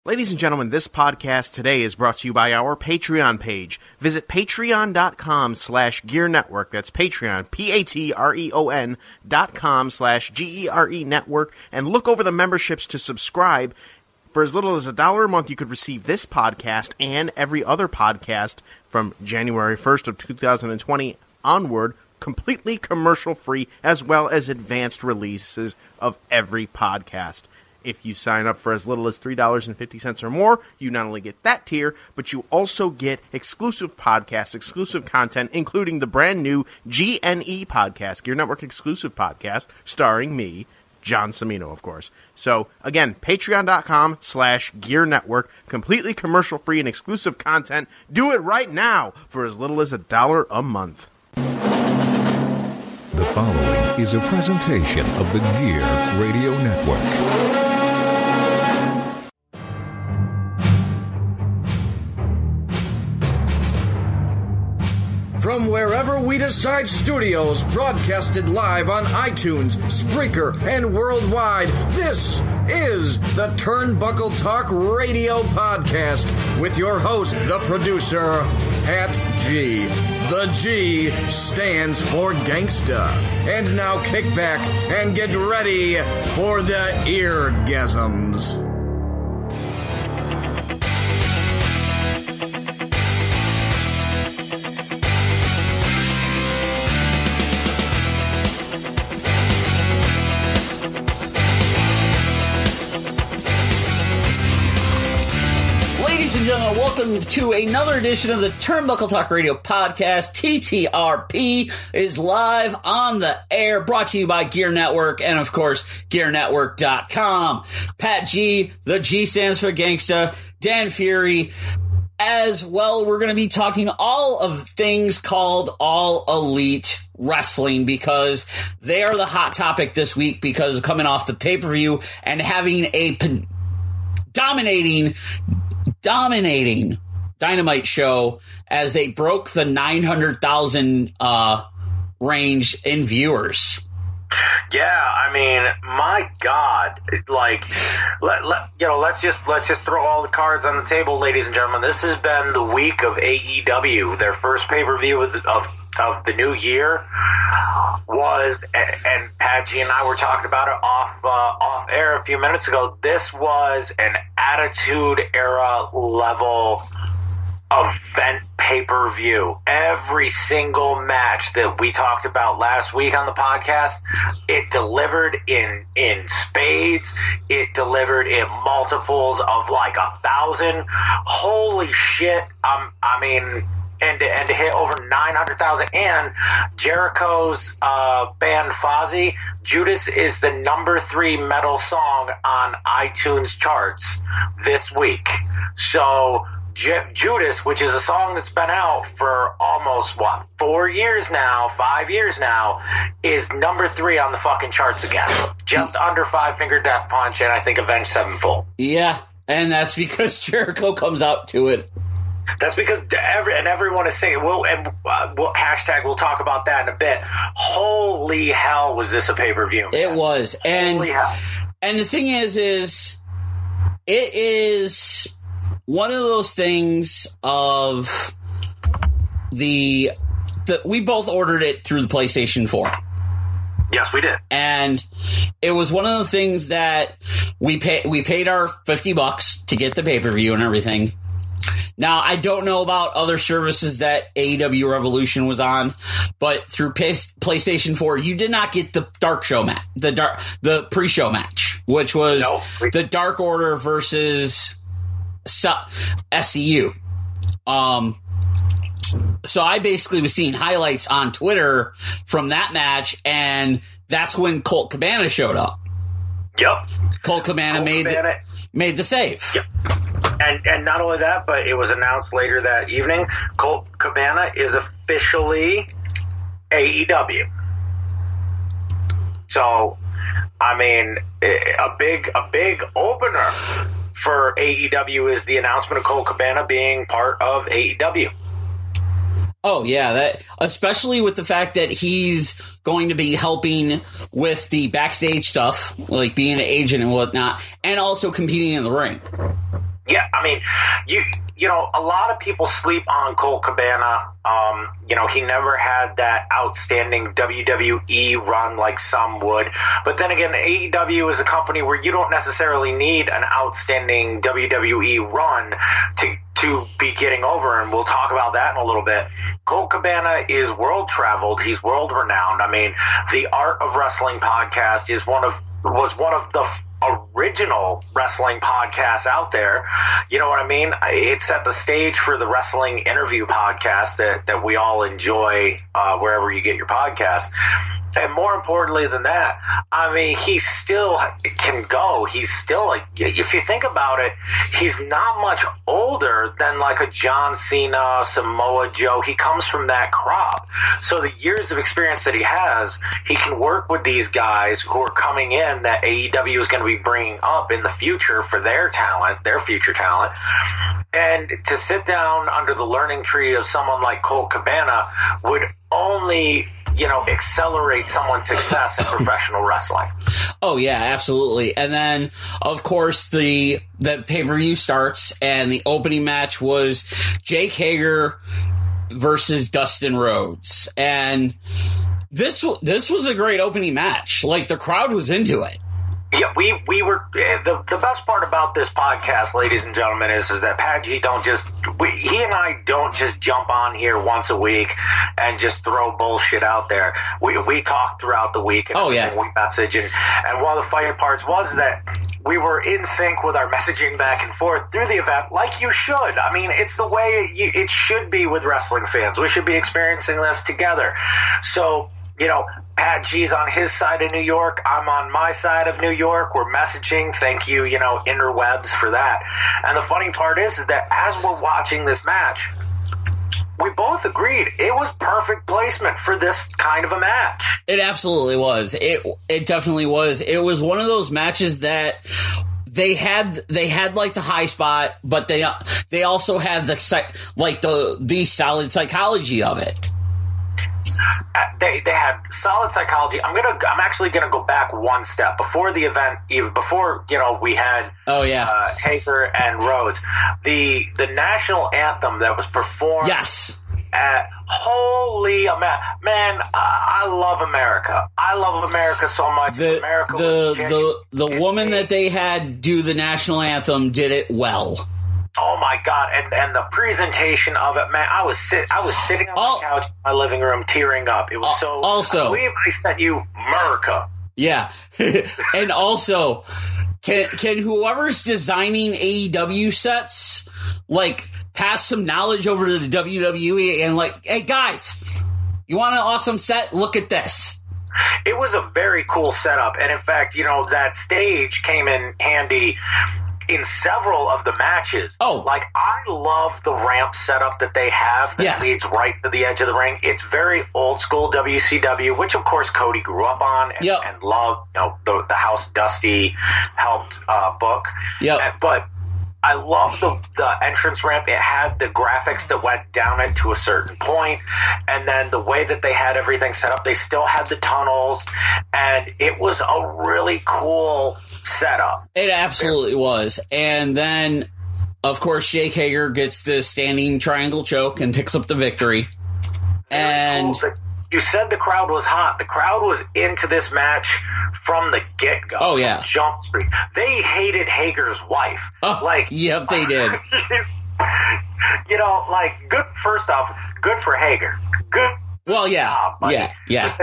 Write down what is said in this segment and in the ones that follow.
Ladies and gentlemen, this podcast today is brought to you by our Patreon page. Visit patreon.com/Gear Network. That's Patreon, patreon.com/GERE Network. And look over the memberships to subscribe. For as little as $1 a month, you could receive this podcast and every other podcast from January 1st of 2020 onward, completely commercial-free, as well as advanced releases of every podcast. If you sign up for as little as $3.50 or more, you not only get that tier, but you also get exclusive podcasts, exclusive content, including the brand new GNE podcast, Gear Network exclusive podcast, starring me, John Cimino, of course. So, again, patreon.com/Gear Network, completely commercial-free and exclusive content. Do it right now for as little as $1 a month. The following is a presentation of the Gear Radio Network. From wherever we decide studios, broadcasted live on iTunes, Spreaker, and worldwide, this is the Turnbuckle Talk Radio Podcast with your host, the producer, Pat G. The G stands for Gangsta. And now kick back and get ready for the eargasms. Ladies and gentlemen, welcome to another edition of the Turnbuckle Talk Radio Podcast. TTRP is live on the air, brought to you by Gear Network and, of course, GearNetwork.com. Pat G, the G stands for Gangsta, Dan Fury. As well, we're going to be talking all of things called All Elite Wrestling because they are the hot topic this week because of coming off the pay-per-view and having a dominating Dynamite show as they broke the 900,000 range in viewers. Yeah, I mean, my God, like, let's just throw all the cards on the table, ladies and gentlemen. This has been the week of AEW. Their first pay-per-view of the new year was, and Padgy and I were talking about it off air a few minutes ago. This was an Attitude Era level event pay-per-view. Every single match that we talked about last week on the podcast, it delivered in spades. It delivered in multiples of like 1,000. Holy shit. I mean, and to hit over 900,000, and Jericho's band Fozzy, Judas is the number 3 metal song on iTunes charts this week. So Judas, which is a song that's been out for almost, 5 years now, is number 3 on the fucking charts again. Just under Five Finger Death Punch and I think Avenged Sevenfold. Yeah, and that's because Jericho comes out to it. That's because everyone is saying, hashtag, we'll talk about that in a bit. Holy hell, was this a pay-per-view, man. It was. And, holy hell. And the thing is it is one of those things of we both ordered it through the PlayStation 4. Yes, we did. And it was one of the things that we paid our $50 to get the pay-per-view and everything. Now, I don't know about other services that AEW Revolution was on, but through PlayStation 4, you did not get the Dark Show match, the pre-show match, which was the Dark Order versus SCU. So I basically was seeing highlights on Twitter from that match, and that's when Colt Cabana showed up. Yep. Colt Cabana made the save. Yep. And not only that, but it was announced later that evening, Colt Cabana is officially AEW. So, I mean, a big opener for AEW is the announcement of Colt Cabana being part of AEW. Oh, yeah, that especially with the fact that he's going to be helping with the backstage stuff, like being an agent and whatnot, and also competing in the ring. Yeah, I mean, you know, a lot of people sleep on Colt Cabana. You know, he never had that outstanding WWE run like some would. But then again, AEW is a company where you don't necessarily need an outstanding WWE run to be getting over, and we'll talk about that in a little bit. Colt Cabana is world traveled. He's world renowned. I mean, the Art of Wrestling podcast was one of the original wrestling podcasts out there. You know what I mean? It set the stage for the wrestling interview podcast that we all enjoy wherever you get your podcast. And more importantly than that, I mean, he still can go. He's still, like, if you think about it, he's not much older than like a John Cena, Samoa Joe. He comes from that crop. So the years of experience that he has, he can work with these guys who are coming in that AEW is going to be bringing up in the future for their talent, their future talent. And to sit down under the learning tree of someone like Colt Cabana would only, you know, accelerate someone's success in professional wrestling. Oh yeah, absolutely. And then, of course, the pay-per-view starts, and the opening match was Jake Hager versus Dustin Rhodes, and this was a great opening match. Like, the crowd was into it. Yeah, we were the best part about this podcast, ladies and gentlemen, is that Pat G he and I don't just jump on here once a week and just throw bullshit out there. We talk throughout the week and we message, and one of the funny parts was that we were in sync with our messaging back and forth through the event, like you should. I mean, it's the way it should be with wrestling fans. We should be experiencing this together. So, you know, Pat G's on his side of New York. I'm on my side of New York. We're messaging. Thank you, you know, interwebs for that. And the funny part is that as we're watching this match, we both agreed it was perfect placement for this kind of a match. It absolutely was. It definitely was. It was one of those matches that they had like the high spot, but they also had the solid psychology of it. They had solid psychology. I'm actually gonna go back one step before the event, even before, you know, we had Hager and Rhodes. The national anthem that was performed. Yes. Holy man! I love America. I love America so much. The woman that they had do the national anthem did it well. Oh my God! And the presentation of it, man! I was sitting on the couch in my living room, tearing up. It was so. Also, I believe I sent you America. Yeah, and also, can whoever's designing AEW sets like pass some knowledge over to the WWE and like, hey guys, you want an awesome set? Look at this. It was a very cool setup, and in fact, you know, that stage came in handy in several of the matches. Oh. Like, I love the ramp setup that they have that leads right to the edge of the ring. It's very old school WCW, which of course Cody grew up on and loved, you know, the House Dusty helped book. But I love the entrance ramp. It had the graphics that went down it to a certain point, and then the way that they had everything set up, they still had the tunnels, and it was a really cool setup. It absolutely was. And then, of course, Jake Hager gets the standing triangle choke and picks up the victory. And cool. You said the crowd was hot. The crowd was into this match from the get-go. Oh, yeah. Jump Street. They hated Hager's wife. Yep, they did. You know, like, first off, good for Hager. Good job, buddy. Yeah.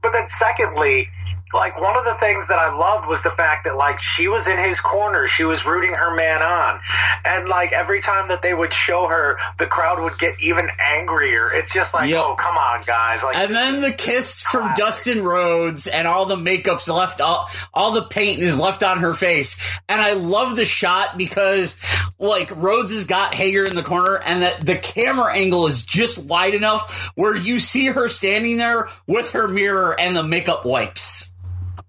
But then secondly, like, one of the things that I loved was the fact that, like, she was in his corner. She was rooting her man on. And, like, every time that they would show her, the crowd would get even angrier. It's just like, oh, come on, guys. Like, and then the kiss from Dustin Rhodes, and all the makeup's left, all the paint is left on her face. And I love the shot because, like, Rhodes has got Hager in the corner, and that the camera angle is just wide enough where you see her standing there with her mirror and the makeup wipes.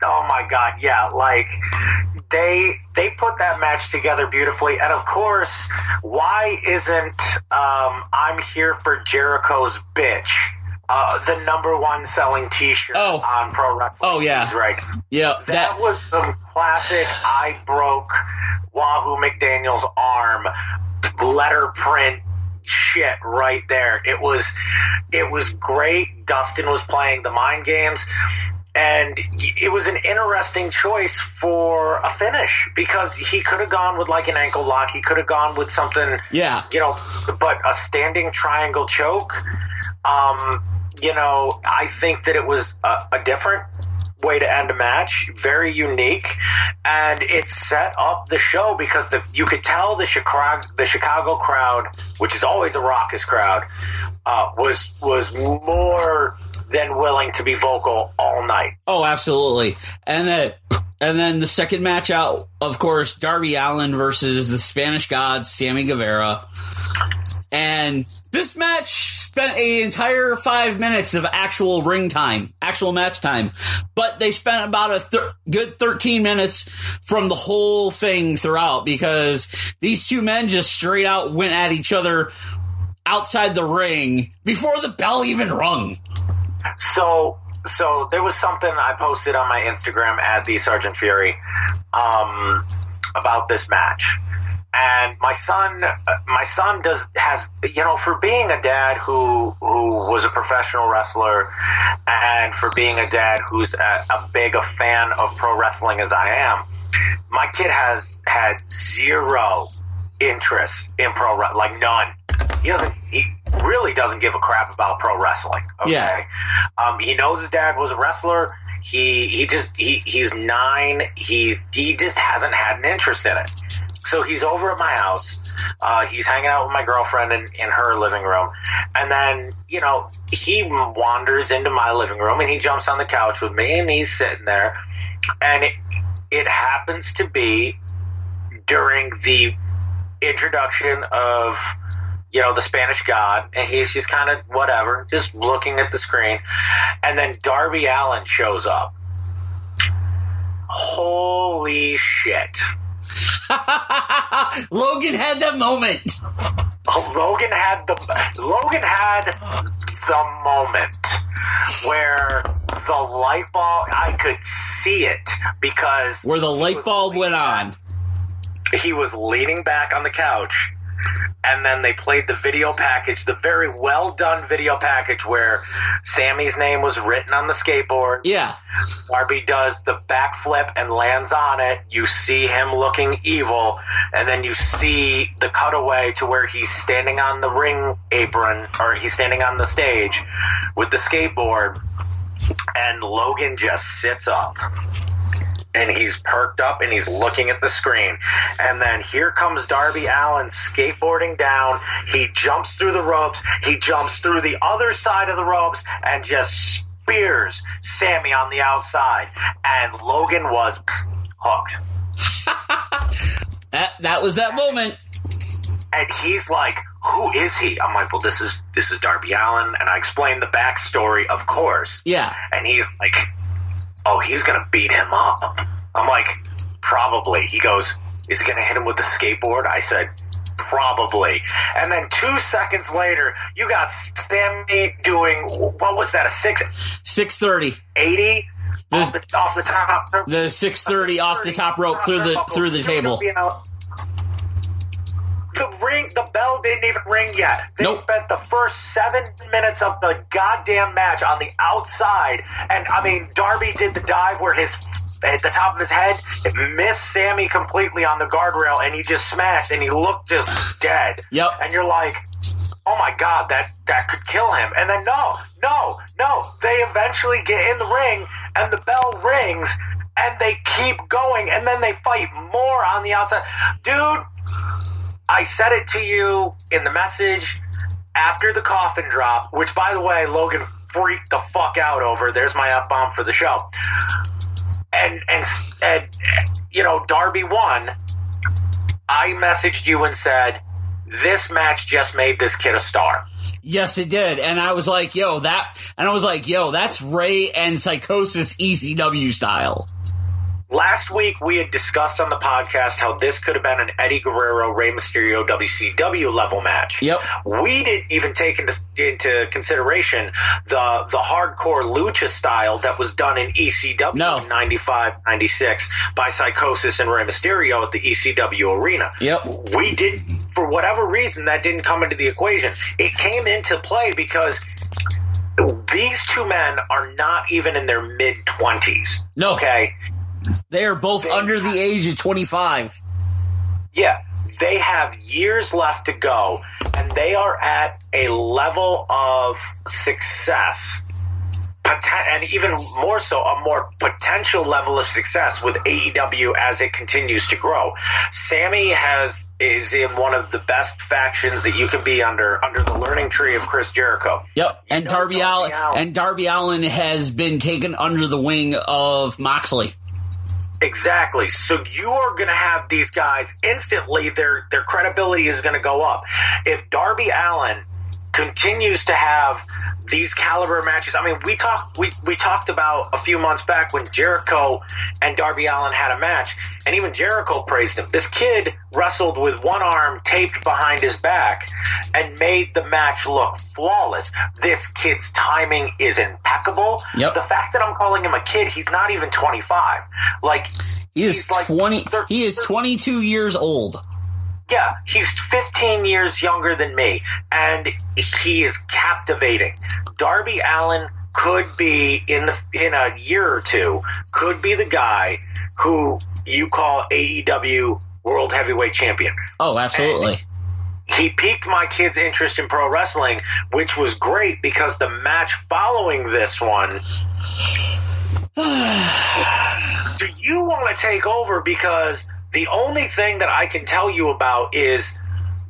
Oh my God, yeah, like, they put that match together beautifully, and of course, why isn't I'm here for Jericho's bitch the #1 selling T-shirt on Pro Wrestling. Oh, yeah. He's right. Yeah. That was some classic I broke Wahoo McDaniel's arm letter print shit right there. It was great. Dustin was playing the mind games. And it was an interesting choice for a finish because he could have gone with like an ankle lock. He could have gone with something, but a standing triangle choke. I think that it was a different way to end a match, very unique, and it set up the show because you could tell the Chicago crowd, which is always a raucous crowd, was more than willing to be vocal all night. Oh, absolutely. And then the second match out, of course, Darby Allin versus the Spanish God, Sammy Guevara. And this match spent an entire 5 minutes of actual match time. But they spent about a good 13 minutes from the whole thing throughout because these two men just straight out went at each other outside the ring before the bell even rung. So there was something I posted on my Instagram at the Sergeant Fury about this match, and my son has for being a dad who was a professional wrestler, and for being a dad who's a big a fan of pro wrestling as I am, my kid has had zero interest in pro wrestling, like none. He really doesn't give a crap about pro wrestling. Okay. Yeah. He knows his dad was a wrestler. He's 9. He just hasn't had an interest in it. So he's over at my house. He's hanging out with my girlfriend in her living room. And then, he wanders into my living room and he jumps on the couch with me and he's sitting there. And it happens to be during the introduction of the Spanish God, and he's just kind of whatever, just looking at the screen. And then Darby Allin shows up. Holy shit. Logan had that moment. Logan had the moment where the light bulb, I could see it because where the light bulb went on. He was leaning back on the couch. And then they played the video package, the very well done video package where Sammy's name was written on the skateboard. Yeah. Darby does the backflip and lands on it. You see him looking evil. And then you see the cutaway to where he's standing on the ring apron, or he's standing on the stage with the skateboard. And Logan just sits up. And he's perked up and he's looking at the screen. And then here comes Darby Allin skateboarding down. He jumps through the ropes. He jumps through the other side of the ropes and just spears Sammy on the outside. And Logan was hooked. That was that moment. And he's like, who is he? I'm like, well, this is Darby Allin. And I explained the backstory, of course. Yeah. And he's like, oh, he's going to beat him up. I'm like, probably. He goes, is he going to hit him with the skateboard? I said, probably. And then 2 seconds later, you got Sammy doing, what was that, a 630? 80? Off the top. The 630 off the top rope through the table. The bell didn't even ring yet. They spent the first 7 minutes of the goddamn match on the outside. And, I mean, Darby did the dive where at the top of his head, it missed Sammy completely on the guardrail, and he just smashed, and he looked just dead. Yep. And you're like, oh, my God, that could kill him. And then, no. They eventually get in the ring, and the bell rings, and they keep going, and then they fight more on the outside. Dude, I said it to you in the message after the coffin drop, which, by the way, Logan freaked the fuck out over. There's my F-bomb for the show. And Darby won. I messaged you and said, this match just made this kid a star. Yes, it did. And I was like, that's Ray and Psychosis ECW style. last week we had discussed on the podcast how this could have been an Eddie Guerrero, Rey Mysterio, WCW level match. Yep. We didn't even take into consideration the hardcore lucha style that was done in ECW in 95, 96 by Psychosis and Rey Mysterio at the ECW arena. Yep. We didn't, for whatever reason, that didn't come into the equation. It came into play because these two men are not even in their mid-20s. No. Okay? They are both under the age of 25. Yeah. They have years left to go, and they are at a level of success, and even more so, a more potential level of success with AEW as it continues to grow. Sammy is in one of the best factions that you can be under the learning tree of Chris Jericho. Yep, and Darby Allin has been taken under the wing of Moxley. Exactly. So you are going to have these guys instantly. Their credibility is going to go up. If Darby Allin continues to have these caliber matches. I mean, we talked about a few months back when Jericho and Darby Allin had a match, and even Jericho praised him. This kid wrestled with one arm taped behind his back and made the match look flawless. This kid's timing is impeccable. Yep. The fact that I'm calling him a kid, he's not even 25. Like he is 22 years old. Yeah, he's 15 years younger than me, and he is captivating. Darby Allin could be, in a year or two, could be the guy who you call AEW World Heavyweight Champion. Oh, absolutely. And he piqued my kid's interest in pro wrestling, which was great because the match following this one... Do you want to take over? Because... the only thing that I can tell you about is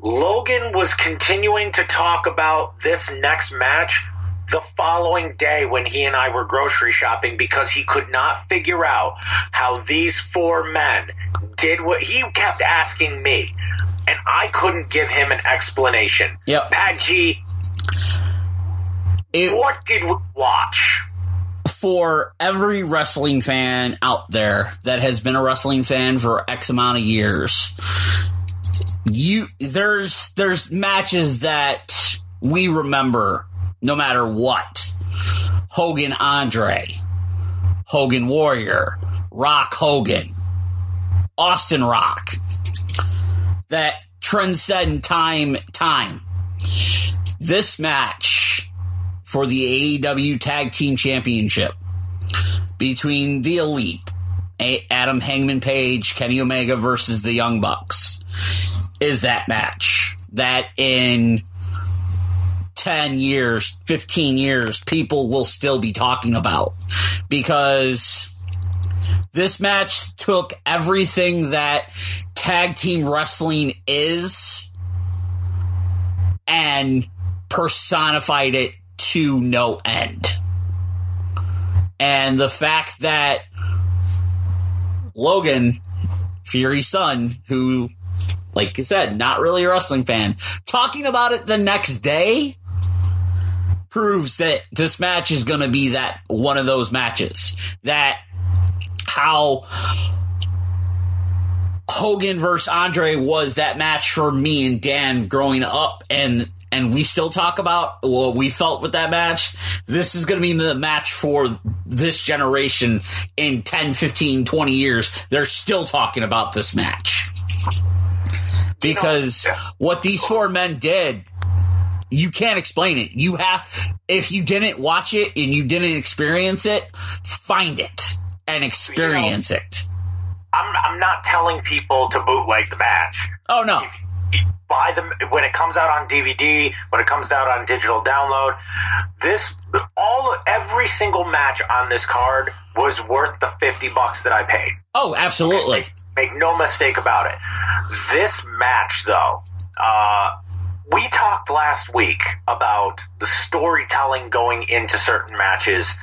Logan was continuing to talk about this next match the following day when he and I were grocery shopping because he could not figure out how these four men did what he kept asking me, and I couldn't give him an explanation. Yep. Pat G, what did we watch? For every wrestling fan out there that has been a wrestling fan for X amount of years, there's matches that we remember no matter what. Hogan Andre, Hogan Warrior, Rock Hogan, Austin Rock, that transcend time. This match for the AEW Tag Team Championship between the Elite, Adam Hangman Page, Kenny Omega versus the Young Bucks, is that match that in 10 years, 15 years, people will still be talking about. Because this match took everything that tag team wrestling is and personified it to no end. And the fact that Logan, Fury's son, who, like I said, not really a wrestling fan, talking about it the next day proves that this match is going to be that one of those matches. That how Hogan versus Andre was that match for me and Dan growing up, and we still talk about what we felt with that match. This is going to be the match for this generation in 10, 15, 20 years. They're still talking about this match. Because what these four men did, you can't explain it. You have, if you didn't watch it and you didn't experience it, find it and experience it. I'm not telling people to bootleg the match. Oh, no. Buy them when it comes out on DVD, when it comes out on digital download. Every single match on this card was worth the $50 that I paid. Oh, absolutely. Make no mistake about it. This match, though, we talked last week about the storytelling going into certain matches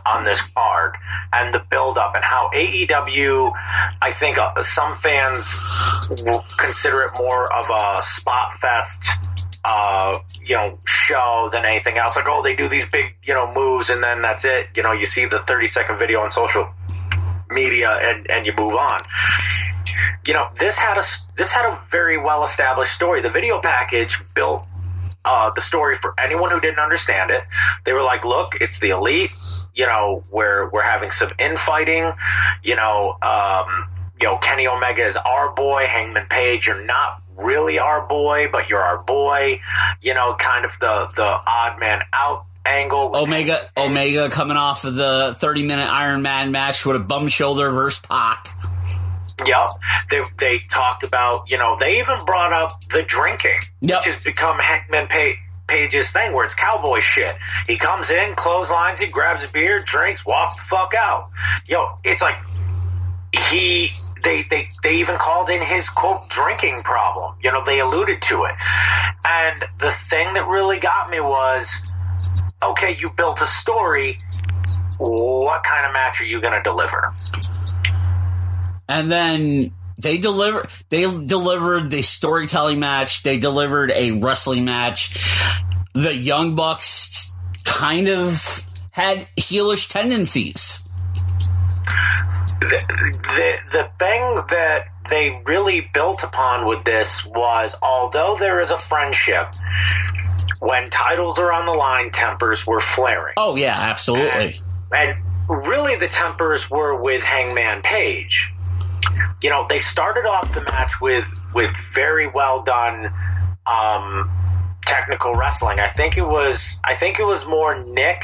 on this card and the build-up and how AEW, I think some fans will consider it more of a spot fest show than anything else. Like, oh, they do these big, moves and then that's it. You see the 30-second video on social media and you move on. You know, this had a very well established story. The video package built the story for anyone who didn't understand it. They were like, look, it's the Elite. You know, we're having some infighting. You know, Kenny Omega is our boy. Hangman Page, you're not really our boy, but you're our boy. You know, kind of the odd man out angle. Omega coming off of the 30-minute Iron Man match with a bum shoulder versus Pac. Yep. They talked about, you know, they even brought up the drinking, which has become Hangman Page's thing, where it's cowboy shit. He comes in, clotheslines, he grabs a beer, drinks, walks the fuck out. It's like they even called in his, quote, drinking problem. You know, they alluded to it. And the thing that really got me was, okay, you built a story. What kind of match are you going to deliver? And then they delivered the storytelling match. They delivered a wrestling match. The Young Bucks kind of had heelish tendencies. The thing that they really built upon with this was, although there is a friendship, when titles are on the line, tempers were flaring. Oh, yeah, absolutely. And really the tempers were with Hangman Page. You know, they started off the match with very well done technical wrestling. I think it was more Nick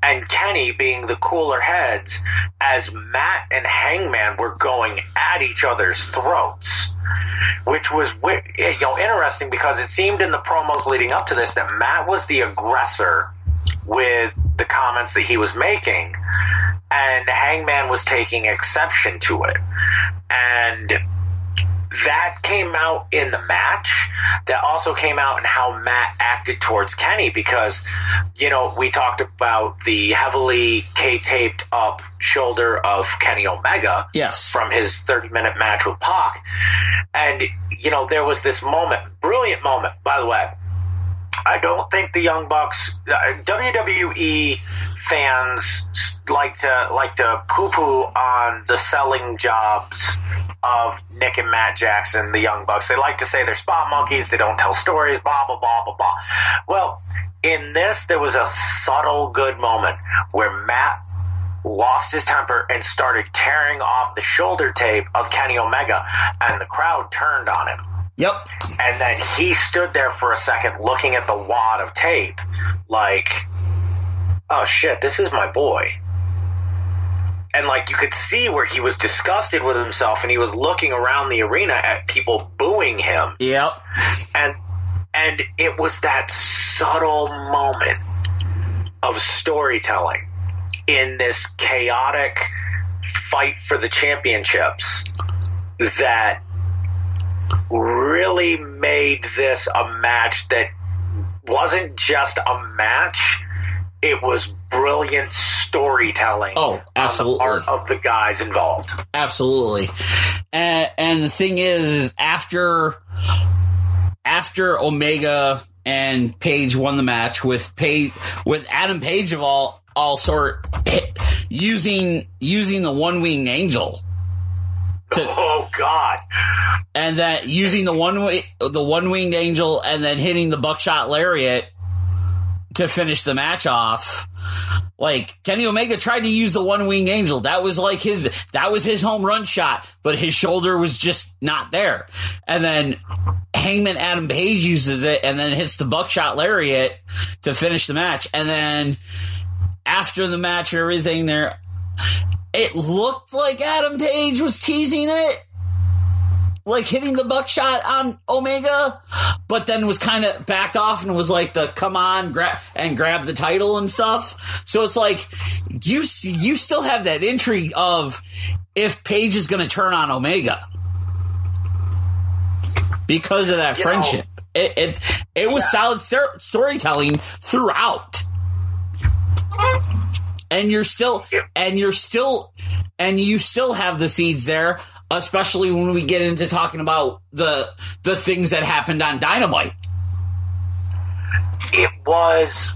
and Kenny being the cooler heads as Matt and Hangman were going at each other's throats, which was, you know, interesting, because it seemed in the promos leading up to this that Matt was the aggressor with the comments that he was making, and Hangman was taking exception to it. And that came out in the match. That also came out in how Matt acted towards Kenny, because, you know, we talked about the heavily K-taped up shoulder of Kenny Omega, yes, from his 30-minute match with Pac. And, you know, there was this moment, brilliant moment, by the way. I don't think the Young Bucks, WWE fans like to poo-poo on the selling jobs of Nick and Matt Jackson, the Young Bucks. They like to say they're spot monkeys, they don't tell stories, blah, blah, blah, blah, blah. Well, in this, there was a subtle good moment where Matt lost his temper and started tearing off the shoulder tape of Kenny Omega, and the crowd turned on him. Yep. And then he stood there for a second looking at the wad of tape like, oh shit, this is my boy. And like, you could see where he was disgusted with himself, and he was looking around the arena at people booing him. Yep. And it was that subtle moment of storytelling in this chaotic fight for the championships that really made this a match that wasn't just a match. It was brilliant storytelling. Oh, absolutely. On the part of the guys involved. Absolutely. And the thing is after Omega and Page won the match with Adam Page of all sort using the one-winged angel. Oh God! And that using the one-winged angel and then hitting the buckshot lariat to finish the match off. Like, Kenny Omega tried to use the one-winged angel. That was like his home run shot, but his shoulder was just not there. And then Hangman Adam Page uses it and then hits the buckshot lariat to finish the match. And then after the match and everything there, it looked like Adam Page was teasing it, like hitting the buckshot on Omega, but then was kind of backed off and was like the come on, grab the title and stuff. So it's like you still have that intrigue of if Page is going to turn on Omega because of that friendship. It was solid storytelling throughout. And you still have the seeds there, especially when we get into talking about the things that happened on Dynamite. It was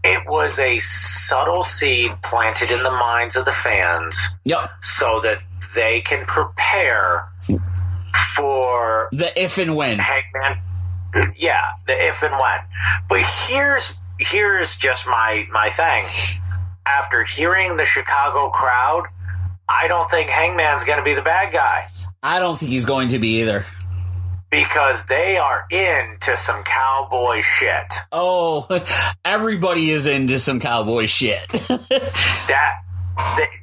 it was a subtle seed planted in the minds of the fans. Yep. So that they can prepare for the if and when. Hangman. Yeah, the if and when. But here's just my thing. After hearing the Chicago crowd, I don't think Hangman's going to be the bad guy. I don't think he's going to be either. Because they are into some cowboy shit. Oh, everybody is into some cowboy shit.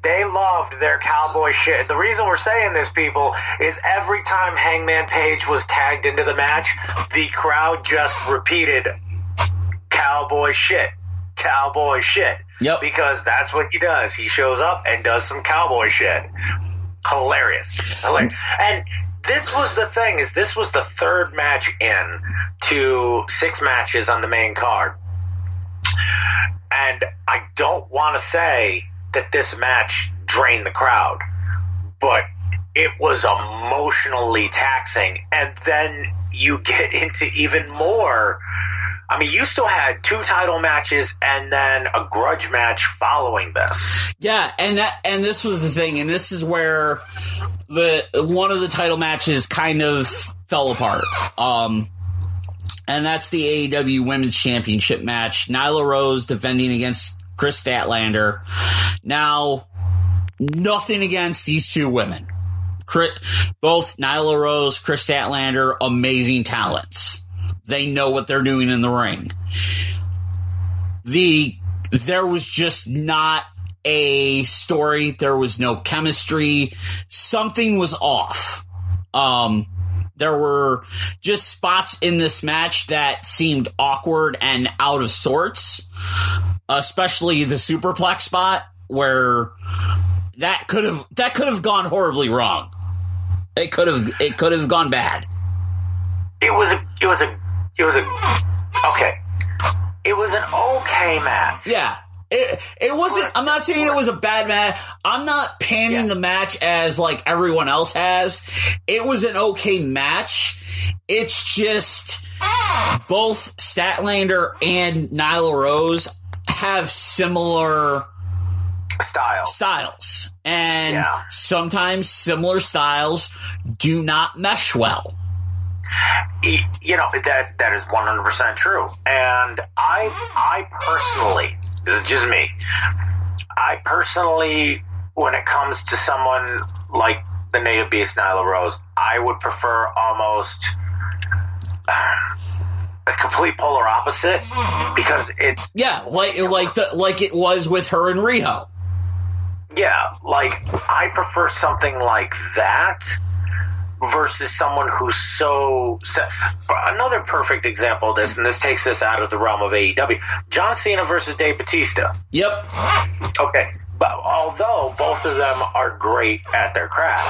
They loved their cowboy shit. The reason we're saying this, people, is every time Hangman Page was tagged into the match, the crowd just repeated cowboy shit. Cowboy shit. Yep. Because that's what he does. He shows up and does some cowboy shit. Hilarious. And this was the thing, is this was the third match in to 6 matches on the main card. And I don't want to say that this match drained the crowd, but it was emotionally taxing. And then you get into even more. I mean, you still had 2 title matches and then a grudge match following this. Yeah, and this was the thing, and this is where one of the title matches kind of fell apart. And that's the AEW Women's Championship match. Nyla Rose defending against Chris Statlander. Now, nothing against these 2 women. Both Nyla Rose, Chris Statlander, amazing talents. They know what they're doing in the ring. There was just not a story. There was no chemistry. Something was off. There were just spots in this match that seemed awkward and out of sorts, especially the superplex spot where that could have gone horribly wrong. It could have gone bad. It was an okay match. Yeah. It wasn't. I'm not saying it was a bad match. I'm not panning the match as like everyone else has. It was an okay match. It's just both Statlander and Nyla Rose have similar styles. And sometimes similar styles do not mesh well. You know, that is 100% true. And I personally, this is just me, I personally, when it comes to someone like the Native Beast Nyla Rose, I would prefer almost the complete polar opposite, because it's like it was with her and Riho. Yeah, like I prefer something like that versus someone who's so... Another perfect example of this, and this takes us out of the realm of AEW, John Cena versus Dave Bautista. Yep. Okay, but although both of them are great at their craft,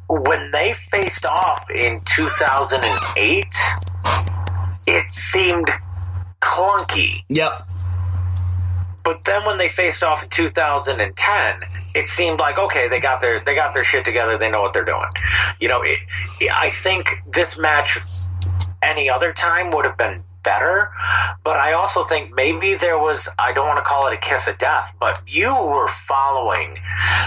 when they faced off in 2008, it seemed clunky. Yep. But then when they faced off in 2010, it seemed like, okay, they got their shit together. They know what they're doing. You know, I think this match any other time would have been better. But I also think maybe there was, I don't want to call it a kiss of death, but you were following.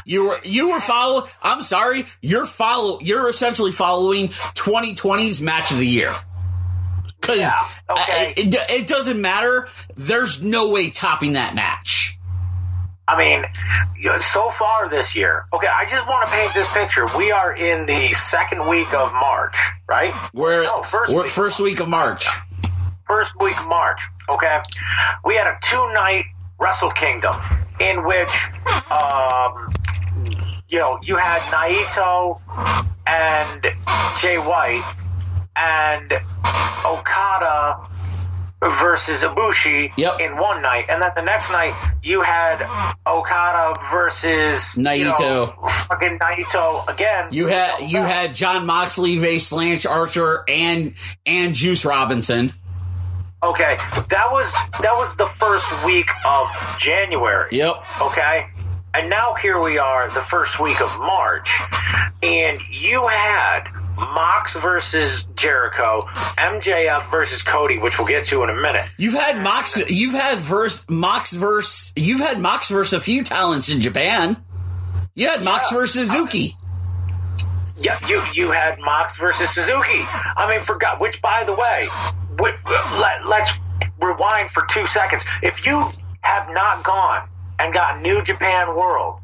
You were following. I'm sorry. You're essentially following 2020's match of the year. Because it doesn't matter. There's no way topping that match. I mean, so far this year, okay, I just want to paint this picture. We are in the second week of March, right? First week of March. First week of March, okay? We had a 2-night Wrestle Kingdom in which, you had Naito and Jay White and Okada versus Ibushi in one night, and then the next night you had Okada versus Naito. Fucking Naito again. You had Jon Moxley vs. Lance Archer and Juice Robinson. Okay, that was the first week of January. Yep. Okay. And now here we are, the first week of March, and you had Mox versus Jericho, MJF versus Cody, which we'll get to in a minute. You've had Mox versus a few talents in Japan. You had Mox versus Suzuki. Yeah, you had Mox versus Suzuki. I mean, which, by the way, let's rewind for 2 seconds. If you have not gone and got New Japan World,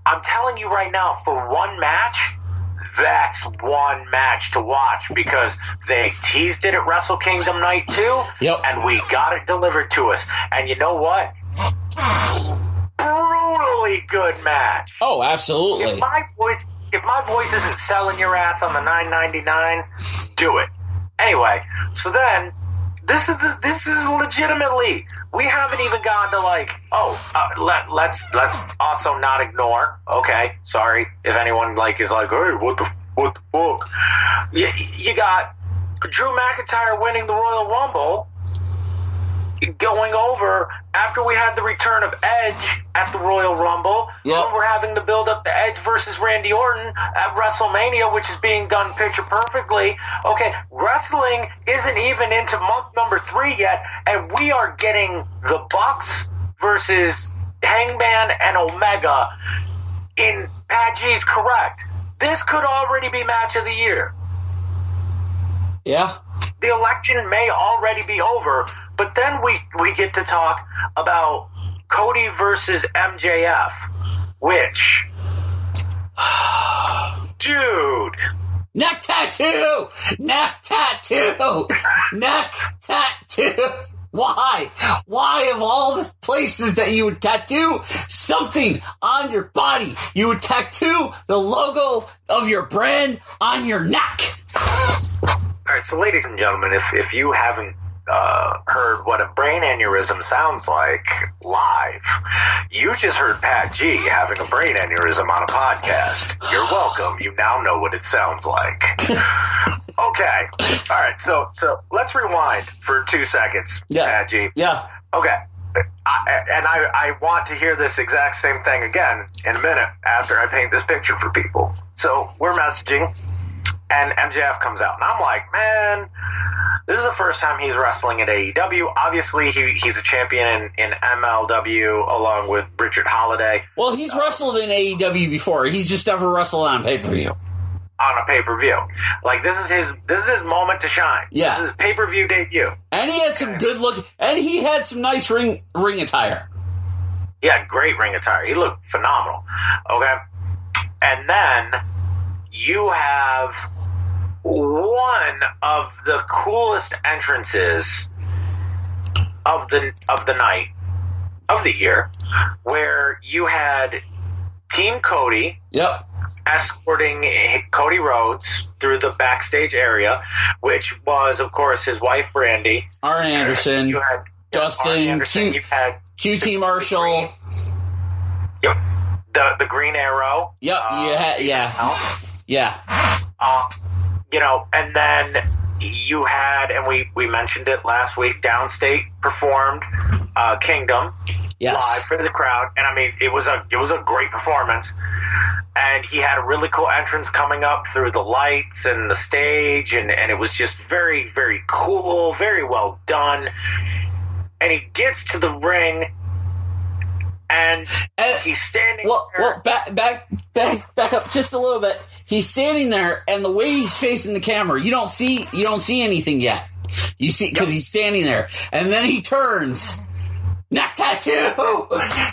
I'm telling you right now, for one match, that's one match to watch, because they teased it at Wrestle Kingdom Night 2, and we got it delivered to us. And you know what? Brutally good match. Oh, absolutely. If my voice isn't selling your ass on the $9.99, do it. Anyway, so then this is legitimately, we haven't even gotten to let's also not ignore. Okay, sorry if anyone is like, hey, what the fuck? You got Drew McIntyre winning the Royal Rumble, going over after we had the return of Edge at the Royal Rumble. When we're having the build up to Edge versus Randy Orton at WrestleMania, which is being done picture perfectly. Okay, wrestling isn't even into month number 3 yet, and we are getting the Bucks versus Hangman and Omega in Pat G's correct. This could already be match of the year. Yeah. The election may already be over, but then we get to talk about Cody versus MJF, which, dude, neck tattoo. Why of all the places that you would tattoo something on your body, you would tattoo the logo of your brand on your neck? All right, so ladies and gentlemen, if you haven't heard what a brain aneurysm sounds like live, you just heard Pat G having a brain aneurysm on a podcast. You're welcome. You now know what it sounds like. Okay. All right, so let's rewind for 2 seconds, Pat G. Yeah. Okay. I want to hear this exact same thing again in a minute after I paint this picture for people. So we're messaging, and MJF comes out, and I'm like, man, this is the first time he's wrestling at AEW. Obviously, he's a champion in MLW along with Richard Holiday. Well, he's wrestled in AEW before. He's just never wrestled on pay-per-view. On a pay-per-view. Like, this is his moment to shine. Yeah. This is his pay-per-view debut. And he had some good look, and he had some nice ring attire. He had great ring attire. He looked phenomenal. Okay? And then you have one of the coolest entrances of the night, of the year, where you had Team Cody escorting Cody Rhodes through the backstage area, which was, of course, his wife Brandy, Arn Anderson, you had Dustin, Anderson, you had QT Marshall, the Green Arrow, and then you had, and we mentioned it last week, Downstate performed Kingdom live for the crowd, and I mean it was a great performance, and he had a really cool entrance coming up through the lights and the stage, and it was just very, very cool, very well done. And he gets to the ring, and he's standing there. Well, back up just a little bit. He's standing there, and the way he's facing the camera, you don't see anything yet. You see, because he's standing there, and then he turns. Neck tattoo!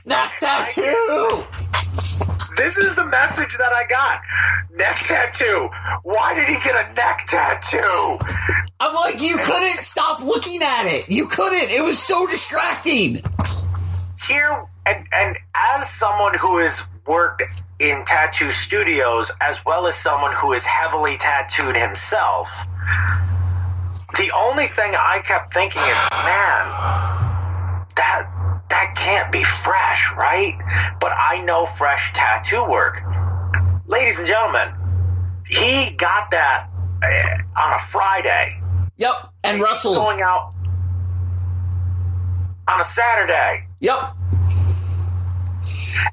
Neck tattoo! This is the message that I got. Neck tattoo. Why did he get a neck tattoo? I'm like, you couldn't stop looking at it. You couldn't. It was so distracting. Here, and as someone who has worked in tattoo studios, as well as someone who is heavily tattooed himself, the only thing I kept thinking is, man, that can't be fresh, right? But I know fresh tattoo work. Ladies and gentlemen, he got that on a Friday. Yep, and wrestled. Going out on a Saturday. Yep.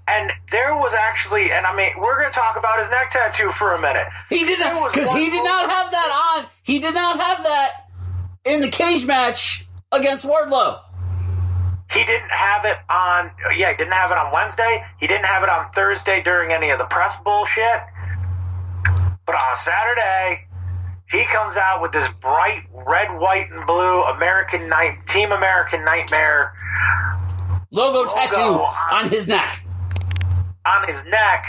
And there was actually, and I mean, we're going to talk about his neck tattoo for a minute. He did not, because he did not have that on. He did not have that in the cage match against Wardlow. He didn't have it on, he didn't have it on Wednesday. He didn't have it on Thursday during any of the press bullshit. But on Saturday, he comes out with this bright red, white, and blue Team American Nightmare logo tattoo on his neck. On his neck.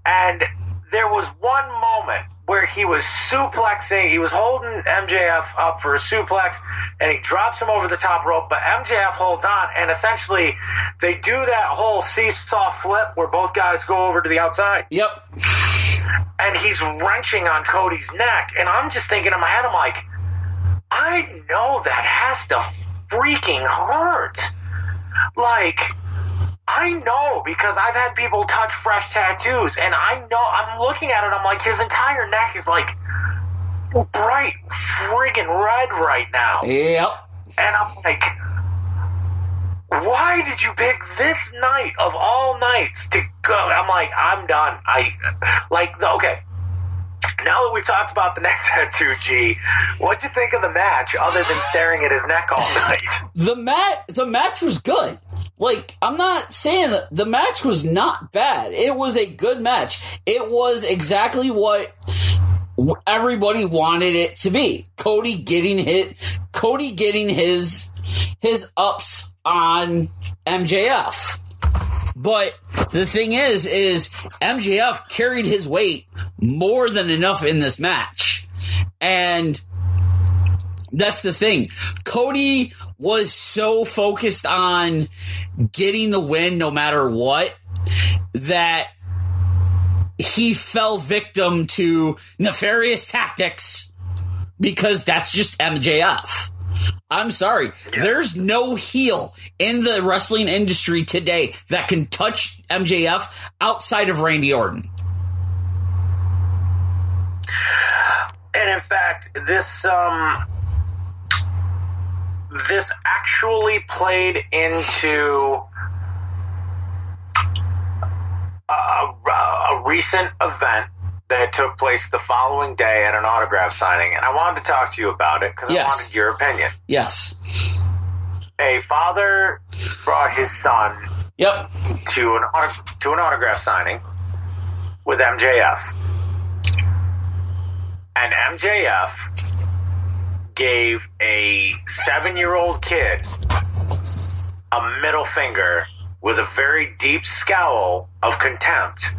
And there was one moment where he was suplexing. He was holding MJF up for a suplex, and he drops him over the top rope, but MJF holds on, and essentially they do that whole seesaw flip where both guys go over to the outside. Yep. And he's wrenching on Cody's neck, and I'm just thinking in my head, I'm like, I know that has to freaking hurt. Like, I know, because I've had people touch fresh tattoos, and I know, I'm looking at it, I'm like, his entire neck is like bright friggin' red right now. Yep. And I'm like, why did you pick this night of all nights to go? I'm like, I'm done. Okay. Now that we've talked about the neck tattoo, G, what'd you think of the match other than staring at his neck all night? The match was good. Like, I'm not saying that the match was not bad. It was a good match. It was exactly what everybody wanted it to be. Cody getting his ups on MJF. But the thing is MJF carried his weight more than enough in this match. And that's the thing. Cody was so focused on getting the win no matter what that he fell victim to nefarious tactics because that's just MJF. I'm sorry. There's no heel in the wrestling industry today that can touch MJF outside of Randy Orton. And in fact, this actually played into a recent event that took place the following day at an autograph signing, and I wanted to talk to you about it because I wanted your opinion. Yes. A father brought his son to an autograph signing with MJF, and MJF gave a 7-year-old kid a middle finger with a very deep scowl of contempt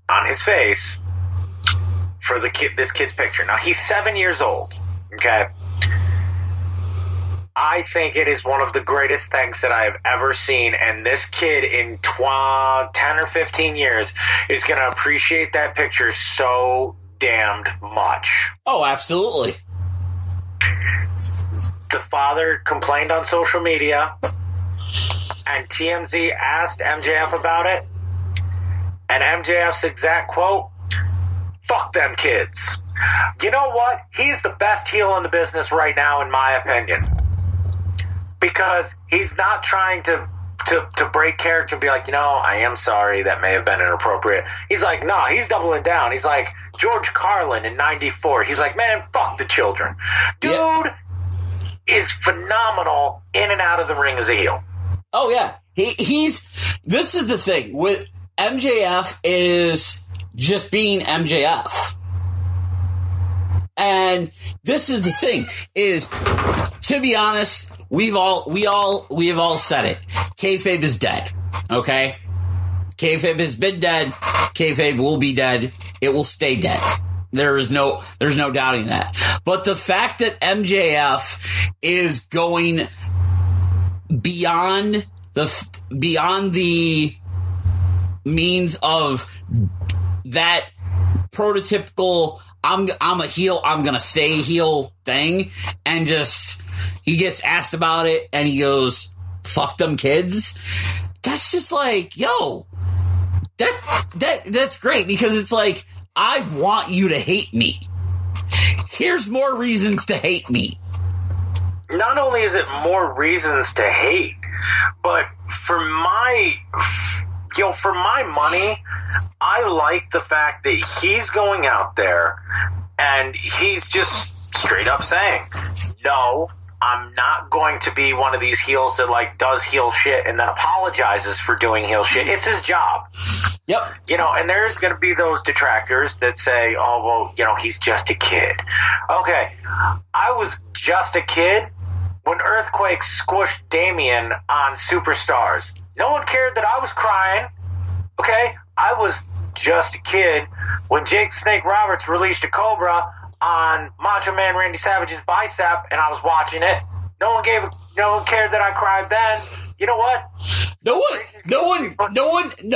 on his face for this kid's picture. Now, he's 7 years old, okay? I think it is one of the greatest things that I have ever seen, and this kid in 10 or 15 years is going to appreciate that picture so damned much. Oh, absolutely. The father complained on social media, and TMZ asked MJF about it, and MJF's exact quote, "Fuck them kids." You know what? He's the best heel in the business right now, in my opinion. Because he's not trying to break character and be like, I am sorry, that may have been inappropriate. He's like, nah, he's doubling down. He's like George Carlin in '94. He's like, man, fuck the children. Dude is phenomenal in and out of the ring as a heel. Oh, yeah. This is the thing. With MJF is just being MJF. And this is the thing, is, to be honest, we have all said it. Kayfabe is dead. Okay? Kayfabe has been dead. Kayfabe will be dead. It will stay dead. There's no doubting that. But the fact that MJF is going beyond the means of that prototypical I'm a heel, I'm gonna stay heel thing, and just he gets asked about it and he goes, fuck them kids. That's just like, yo, that's great, because it's like, I want you to hate me. Here's more reasons to hate me. Not only is it more reasons to hate, but for my money, I like the fact that he's going out there and he's just straight up saying, no, I'm not going to be one of these heels that like does heel shit and then apologizes for doing heel shit. It's his job. Yep. You know, and there's going to be those detractors that say, oh, well, you know, he's just a kid. Okay, I was just a kid when Earthquake squished Damien on Superstars. No one cared that I was crying. Okay, I was just a kid when Jake the Snake Roberts released a Cobra on Macho Man Randy Savage's bicep, and I was watching it. No one cared that I cried then. You know what? No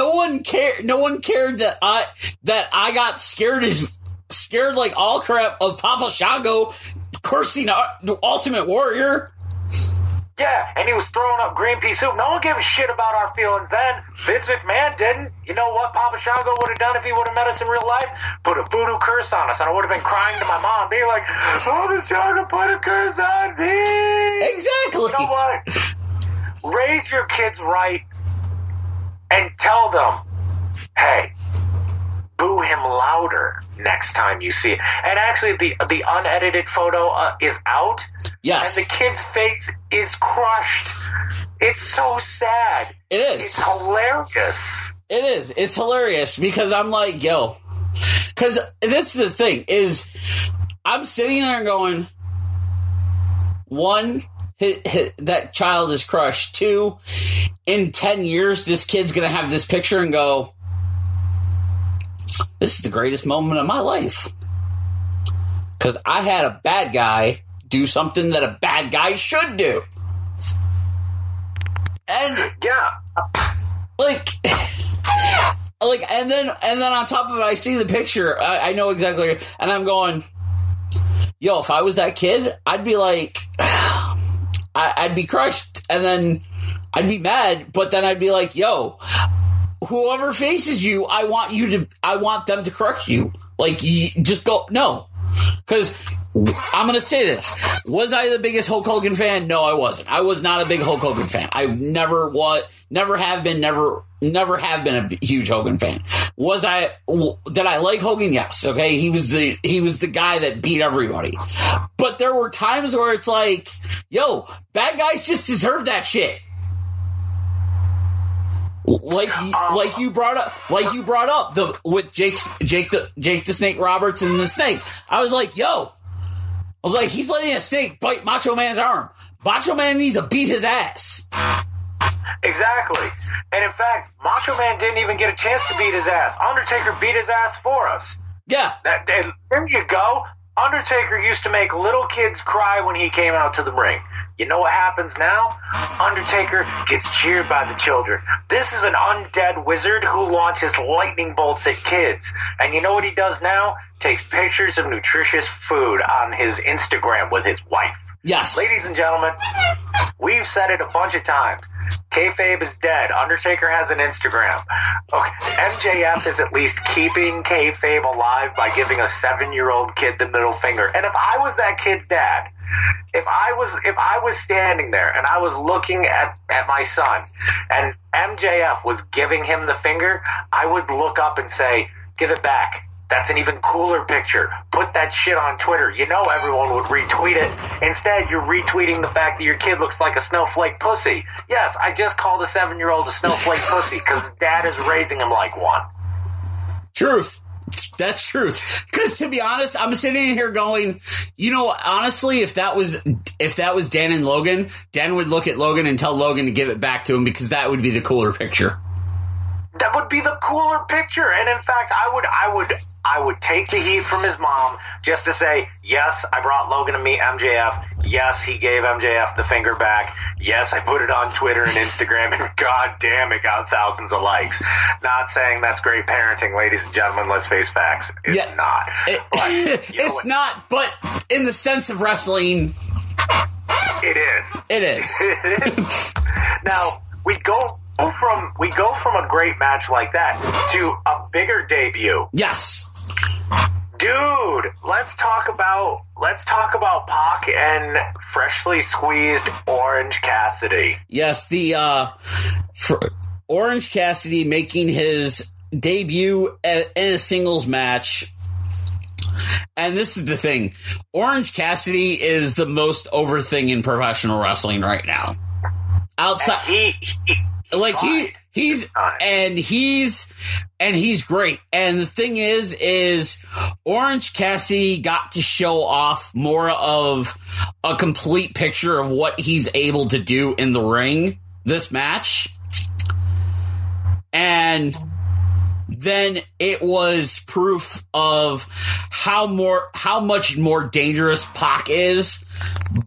one cared that I got scared like all crap of Papa Shango cursing the Ultimate Warrior. Yeah, and he was throwing up green pea soup. No one gave a shit about our feelings then. Vince McMahon didn't. You know what Papa Shango would have done if he would have met us in real life? Put a voodoo curse on us, and I would have been crying to my mom, being like, Papa Shango put a curse on me. Exactly. You know what? Raise your kids right and tell them, hey, boo him louder next time you see it. And actually, the unedited photo is out. Yes. And the kid's face is crushed. It's so sad. It is. It's hilarious. It is. It's hilarious because I'm like, yo. Because this is the thing, is I'm sitting there going, one, that child is crushed. Two, in 10 years, this kid's going to have this picture and go, this is the greatest moment of my life. Because I had a bad guy do something that a bad guy should do. And yeah, and then on top of it, I see the picture. I know exactly, and I'm going, yo, if I was that kid, I'd be like, I'd be crushed, and then I'd be mad, but then I'd be like, yo, whoever faces you, I want them to crush you. Like, you just go, no. Because I'm going to say this. Was I the biggest Hulk Hogan fan? No, I wasn't. I was not a big Hulk Hogan fan. I never have been a huge Hogan fan. Did I like Hogan? Yes. Okay. He was the guy that beat everybody. But there were times where it's like, yo, bad guys just deserve that shit. Like you brought up with Jake the Snake Roberts and the Snake. I was like, he's letting a snake bite Macho Man's arm. Macho Man needs to beat his ass. Exactly. And in fact, Macho Man didn't even get a chance to beat his ass. Undertaker beat his ass for us. Yeah. And there you go. Undertaker used to make little kids cry when he came out to the ring. You know what happens now? Undertaker gets cheered by the children. This is an undead wizard who launches lightning bolts at kids. And you know what he does now? Takes pictures of nutritious food on his Instagram with his wife. Yes. Ladies and gentlemen, we've said it a bunch of times. Kayfabe is dead. Undertaker has an Instagram. Okay, MJF is at least keeping kayfabe alive by giving a 7-year-old kid the middle finger. And if I was that kid's dad, if I was standing there and I was looking at my son and MJF was giving him the finger, I would look up and say, give it back. That's an even cooler picture. Put that shit on Twitter. You know everyone would retweet it. Instead, you're retweeting the fact that your kid looks like a snowflake pussy. Yes, I just called a 7-year-old a snowflake pussy because his dad is raising him like one. Truth. That's truth. Because to be honest, I'm sitting here going, you know, honestly, if that was Dan and Logan, Dan would look at Logan and tell Logan to give it back to him because that would be the cooler picture. That would be the cooler picture. And in fact, I would take the heat from his mom just to say, yes, I brought Logan to meet MJF. Yes, he gave MJF the finger back. Yes, I put it on Twitter and Instagram, and god damn, it got thousands of likes. Not saying that's great parenting, ladies and gentlemen. Let's face facts. It's not. It's not, but in the sense of wrestling, it is. It is. Now, we go from a great match like that to a bigger debut. Yes. Dude, dude, let's talk about Pac and freshly squeezed Orange Cassidy. Yes, the Orange Cassidy making his debut in a singles match. And this is the thing. Orange Cassidy is the most over thing in professional wrestling right now. Outside, he's great. And the thing is Orange Cassidy got to show off more of a complete picture of what he's able to do in the ring this match. And then it was proof of how much more dangerous Pac is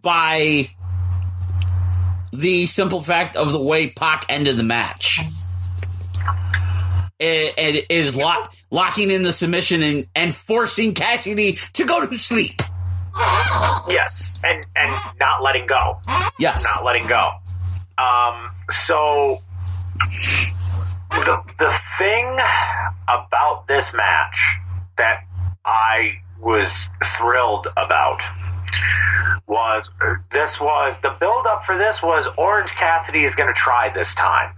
by the simple fact of the way Pac ended the match. It is locking in the submission and forcing Cassidy to go to sleep. Yes, and not letting go. Yes. Not letting go. So the thing about this match that I was thrilled about was the build-up for this was Orange Cassidy is going to try this time.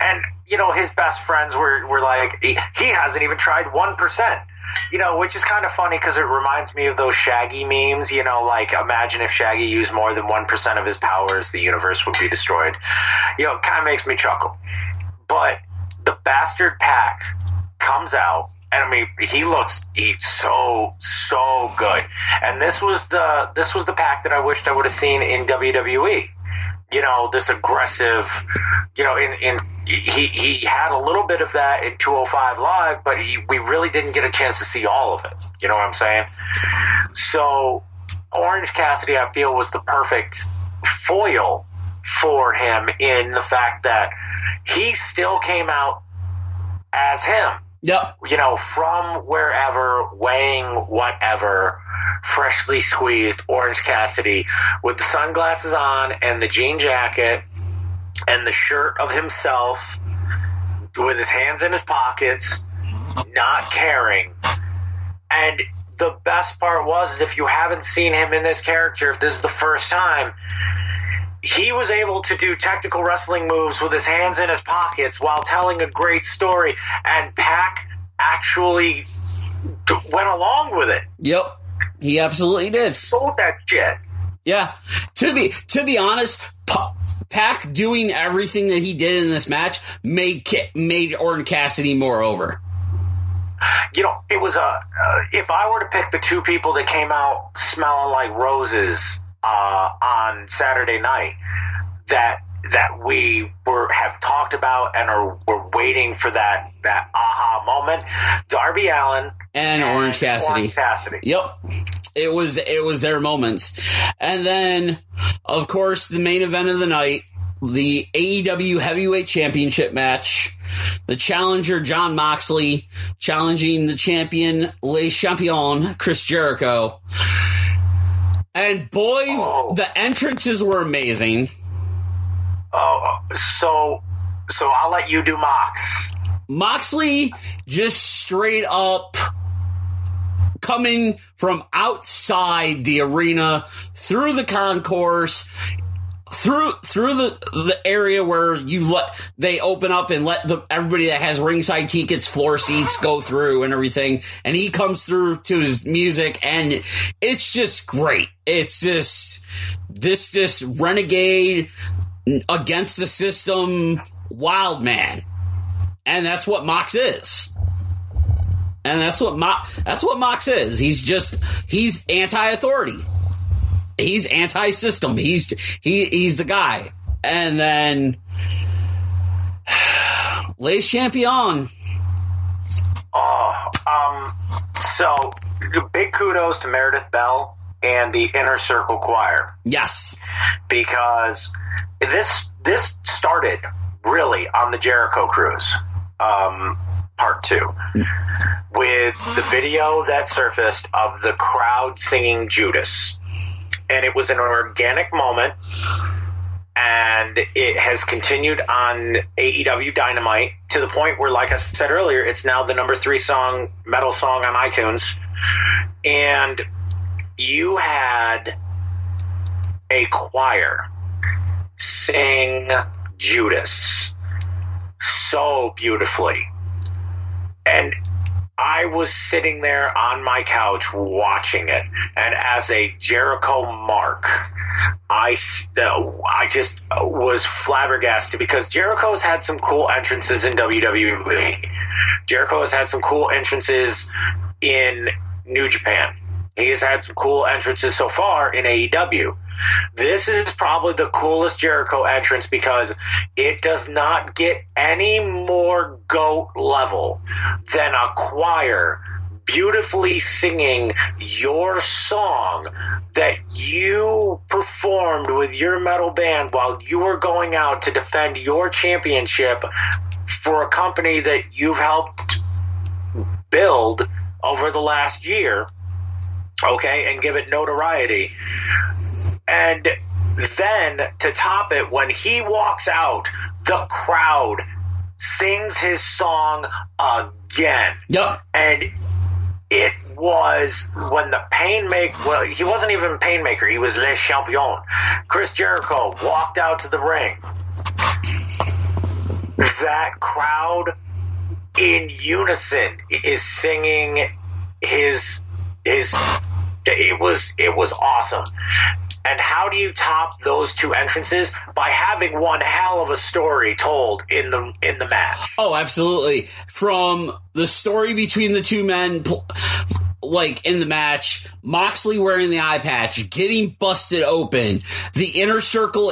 And, you know, his best friends were like, he hasn't even tried 1%. You know, which is kind of funny because it reminds me of those Shaggy memes, you know, like imagine if Shaggy used more than 1% of his powers, the universe would be destroyed. You know, it kind of makes me chuckle. But the bastard Pac comes out, and I mean, he's so good. And this was the Pac that I wished I would have seen in WWE. You know, this aggressive, you know, he had a little bit of that in 205 Live, but we really didn't get a chance to see all of it. You know what I'm saying? So Orange Cassidy, I feel, was the perfect foil for him in the fact that he still came out as him. Yep. You know, from wherever, weighing whatever, freshly squeezed Orange Cassidy with the sunglasses on and the jean jacket and the shirt of himself with his hands in his pockets, not caring. And the best part was, if you haven't seen him in this character, if this is the first time, he was able to do technical wrestling moves with his hands in his pockets while telling a great story, and Pac actually went along with it. Yep, he absolutely did. Sold that shit. Yeah, to be honest, Pac doing everything that he did in this match made Orange Cassidy more over. You know, it was if I were to pick the two people that came out smelling like roses on Saturday night that we have talked about and we're waiting for that aha moment, Darby Allin and Orange Cassidy. Yep. It was their moments. And then, of course, the main event of the night, the AEW Heavyweight Championship match. The challenger, Jon Moxley, challenging the champion, Le Champion, Chris Jericho. And boy, the entrances were amazing. So I'll let you do Mox. Moxley just straight up coming from outside the arena, through the concourse, through the area where they open up and let everybody that has ringside tickets, floor seats, go through and everything. And he comes through to his music, and it's just great. It's just this renegade against the system wild man. And that's what Mox is. And that's what Mox is. He's anti-authority. He's anti-system. He's the guy. And then Le Champion. So big kudos to Meredith Bell and the Inner Circle Choir. Yes. Because this started really on the Jericho Cruise, part 2, with the video that surfaced of the crowd singing Judas. And it was an organic moment, and it has continued on AEW Dynamite to the point where, like I said earlier, it's now the number 3 metal song on iTunes. and you had a choir sing Judas so beautifully. And I was sitting there on my couch watching it, and as a Jericho mark, I just was flabbergasted because Jericho's had some cool entrances in WWE. Jericho has had some cool entrances in New Japan. He has had some cool entrances so far in AEW. This is probably the coolest Jericho entrance because it does not get any more GOAT level than a choir beautifully singing your song that you performed with your metal band while you were going out to defend your championship for a company that you've helped build over the last year, okay, and give it notoriety. And then, to top it, when he walks out, the crowd sings his song again. Yep. And it was when the Painmaker, well, he wasn't even Painmaker, he was Le Champion. Chris Jericho walked out to the ring. That crowd in unison is singing his it was awesome. And how do you top those two entrances? By having one hell of a story told in the match. Oh, absolutely. From the story between the two men, like in the match, Moxley wearing the eye patch, getting busted open, the inner circle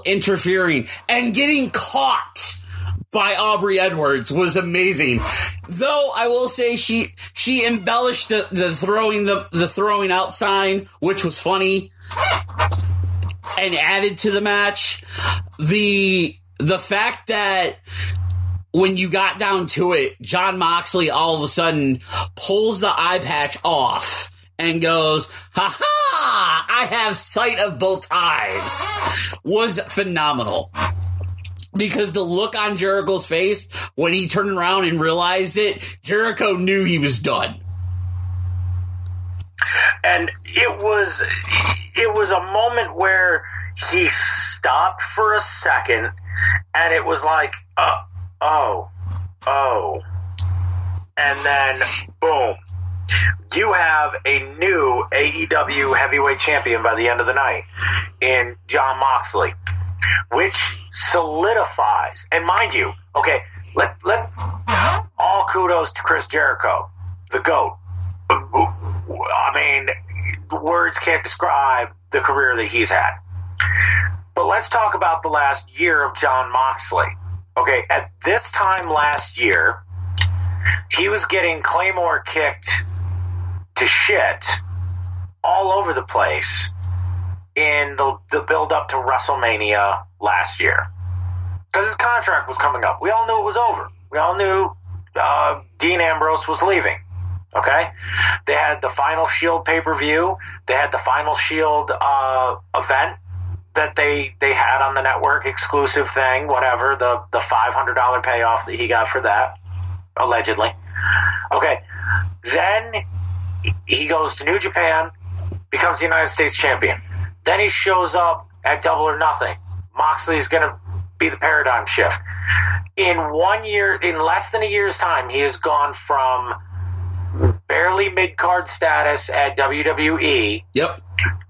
interfering, and getting caught by Aubrey Edwards was amazing. Though I will say she embellished the throwing out sign, which was funny, and added to the match. The fact that when you got down to it, Jon Moxley all of a sudden pulls the eye patch off and goes, "Ha ha! I have sight of both eyes," was phenomenal. Because the look on Jericho's face when he turned around and realized it, Jericho knew he was done. And it was a moment where he stopped for a second, and it was like, oh. And then, boom. You have a new AEW heavyweight champion by the end of the night in Jon Moxley, which solidifies, and mind you, okay, let all kudos to Chris Jericho, the GOAT. I mean, words can't describe the career that he's had. But let's talk about the last year of Jon Moxley. Okay, at this time last year, he was getting Claymore kicked to shit all over the place in the build-up to WrestleMania last year. Because his contract was coming up. We all knew it was over. We all knew Dean Ambrose was leaving. Okay? They had the Final Shield pay-per-view. They had the Final Shield event that they had on the network, exclusive thing, whatever, the $500 payoff that he got for that, allegedly. Okay. Then he goes to New Japan, becomes the United States champion. Then he shows up at Double or Nothing. Moxley's going to be the paradigm shift. In 1 year, in less than a year's time, he has gone from barely mid-card status at WWE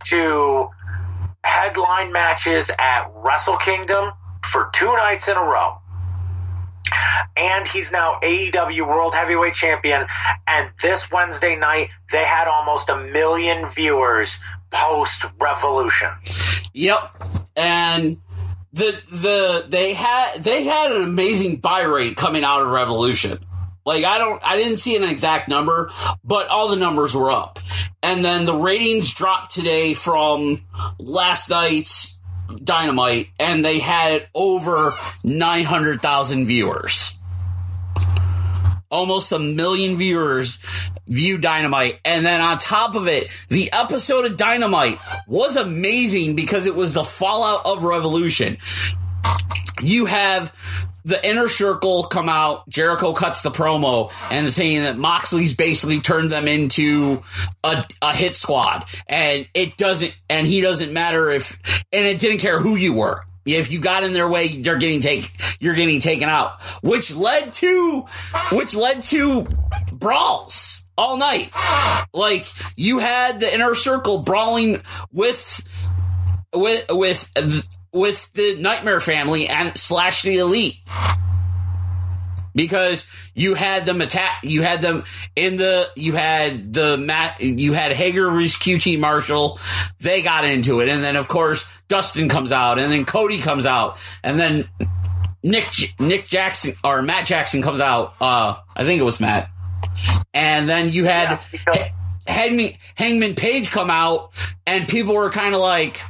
to headline matches at Wrestle Kingdom for 2 nights in a row. And he's now AEW World Heavyweight Champion. And this Wednesday night, they had almost 1 million viewers post-Revolution. Yep. And they had an amazing buy rate coming out of Revolution. Like, I didn't see an exact number, but all the numbers were up. And then the ratings dropped today from last night's Dynamite, and they had over 900,000 viewers. Almost 1 million viewers view Dynamite. And then on top of it, the episode of Dynamite was amazing because it was the fallout of Revolution. You have the Inner Circle come out, Jericho cuts the promo and saying that Moxley's basically turned them into a hit squad, and he doesn't matter and it didn't care who you were. If you got in their way, you're getting taken out, which led to brawls all night. Like, you had the Inner Circle brawling with the Nightmare Family and / the Elite, because you had them attack. You had them you had Hager versus QT Marshall. They got into it, and then of course Dustin comes out, and then Cody comes out, and then Nick Jackson or Matt Jackson comes out. I think it was Matt, and then you had Hangman Page come out, and people were kind of like,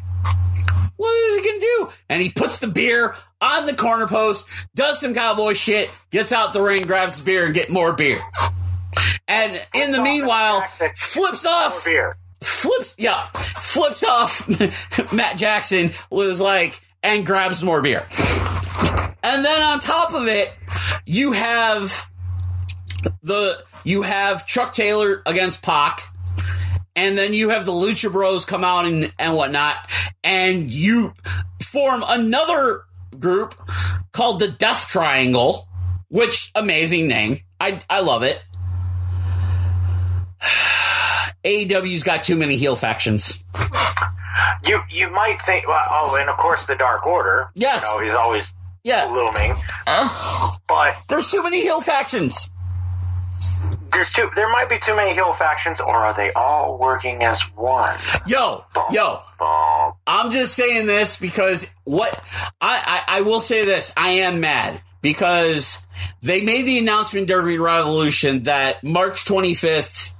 what is he going to do? And he puts the beer on the corner post, does some cowboy shit, gets out the ring, grabs the beer, and get more beer. And in the meanwhile, flips off Matt Jackson, was like, and grabs more beer. And then on top of it, you have Chuck Taylor against Pac. And then you have the Lucha Bros come out and whatnot, and you form another group called the Death Triangle, which, amazing name. I love it. AEW's got too many heel factions. You might think, well, and of course the Dark Order. Yes. He's always looming. But there's too many heel factions. There might be too many heel factions, or are they all working as one? Yo, I'm just saying this because I will say this. I am mad because they made the announcement during Revolution that March 25th,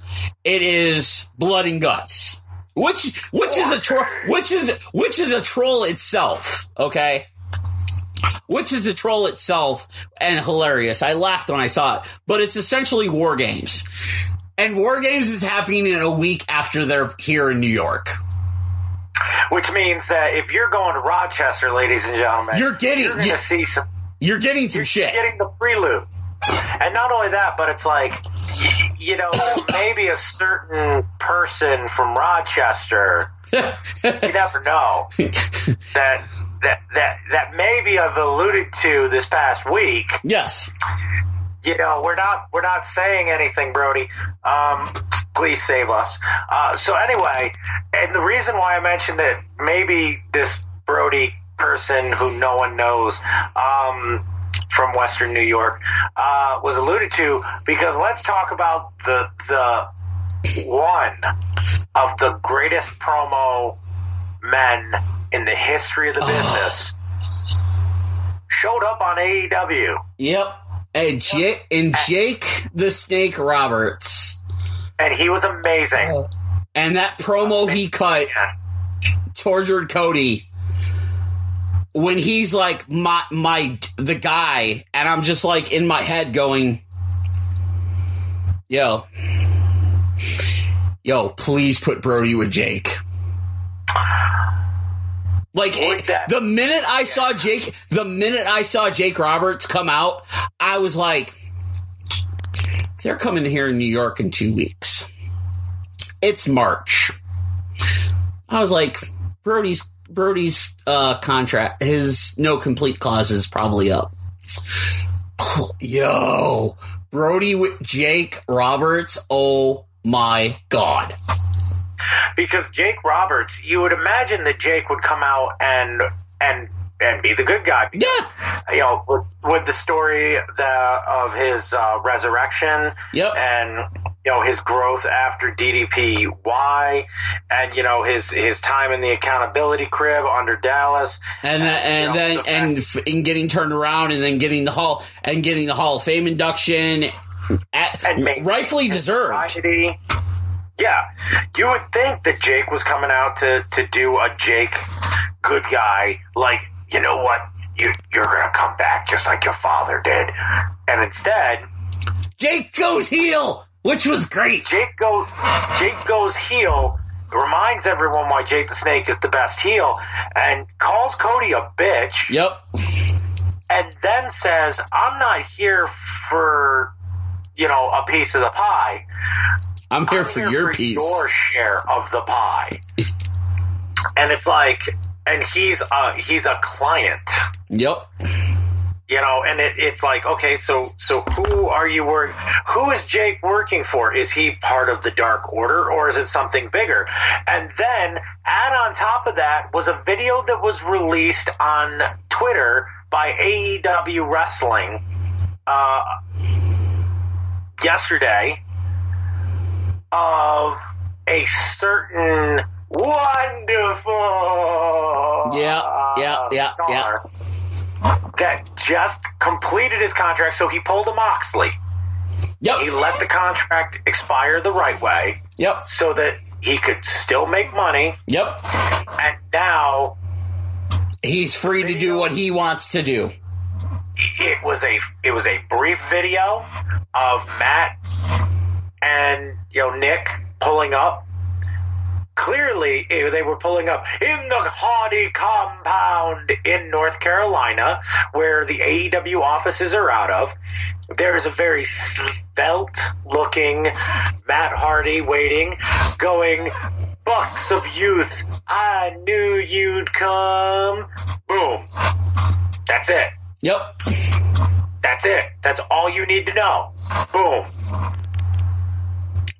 it is Blood and Guts, which is a troll itself. Okay. Which is a troll itself and hilarious. I laughed when I saw it. But it's essentially War Games. And War Games is happening in a week after they're here in New York. Which means that if you're going to Rochester, ladies and gentlemen, you're getting some shit. You're getting the prelude. And not only that, but it's like, maybe a certain person from Rochester, you never know, that maybe I've alluded to this past week. Yes. We're not saying anything, Brody. Please save us. So anyway, and the reason why I mentioned that maybe this Brody person who no one knows, from Western New York, was alluded to, because let's talk about the one of the greatest promo men in the history of the business showed up on AEW. Yep. And Jake the Snake Roberts. And he was amazing. And that promo he cut toward Cody, when he's like the guy, and I'm just like in my head going, yo, please put Brody with Jake. Like, the minute I saw Jake Roberts come out, I was like, they're coming here in New York in 2 weeks. It's March. I was like, Brody's contract, his no complete clause is probably up. Yo, Brody with Jake Roberts, oh my God. Because Jake Roberts, you would imagine that Jake would come out and be the good guy. Yeah. With the story of his resurrection. Yep. And, his growth after DDPY, and, his time in the accountability crib under Dallas. And in getting turned around, and then getting the Hall of Fame induction, rightfully deserved. Variety. Yeah, you would think that Jake was coming out to do a Jake good guy, like, you know what, you're going to come back just like your father did. And instead, Jake goes heel, which was great. Jake goes heel, reminds everyone why Jake the Snake is the best heel, and calls Cody a bitch. Yep. and then says, I'm not here for, a piece of the pie. I'm here for your piece. Your share of the pie. And it's like, and he's a client. Yep. And it's like, okay, so who are you who is Jake working for? Is he part of the Dark Order, or is it something bigger? And then add on top of that was a video that was released on Twitter by AEW Wrestling yesterday of a certain wonderful star that just completed his contract, so he pulled a Moxley. Yep. He let the contract expire the right way. Yep. So that he could still make money. Yep. And now he's free to do what he wants to do. It was a brief video of Matt and Nick pulling up. Clearly, they were pulling up in the Hardy compound in North Carolina, where the AEW offices are out of. There's a very svelte-looking Matt Hardy waiting, going, "Bucks of youth, I knew you'd come." Boom. That's it. Yep. That's it. That's all you need to know. Boom.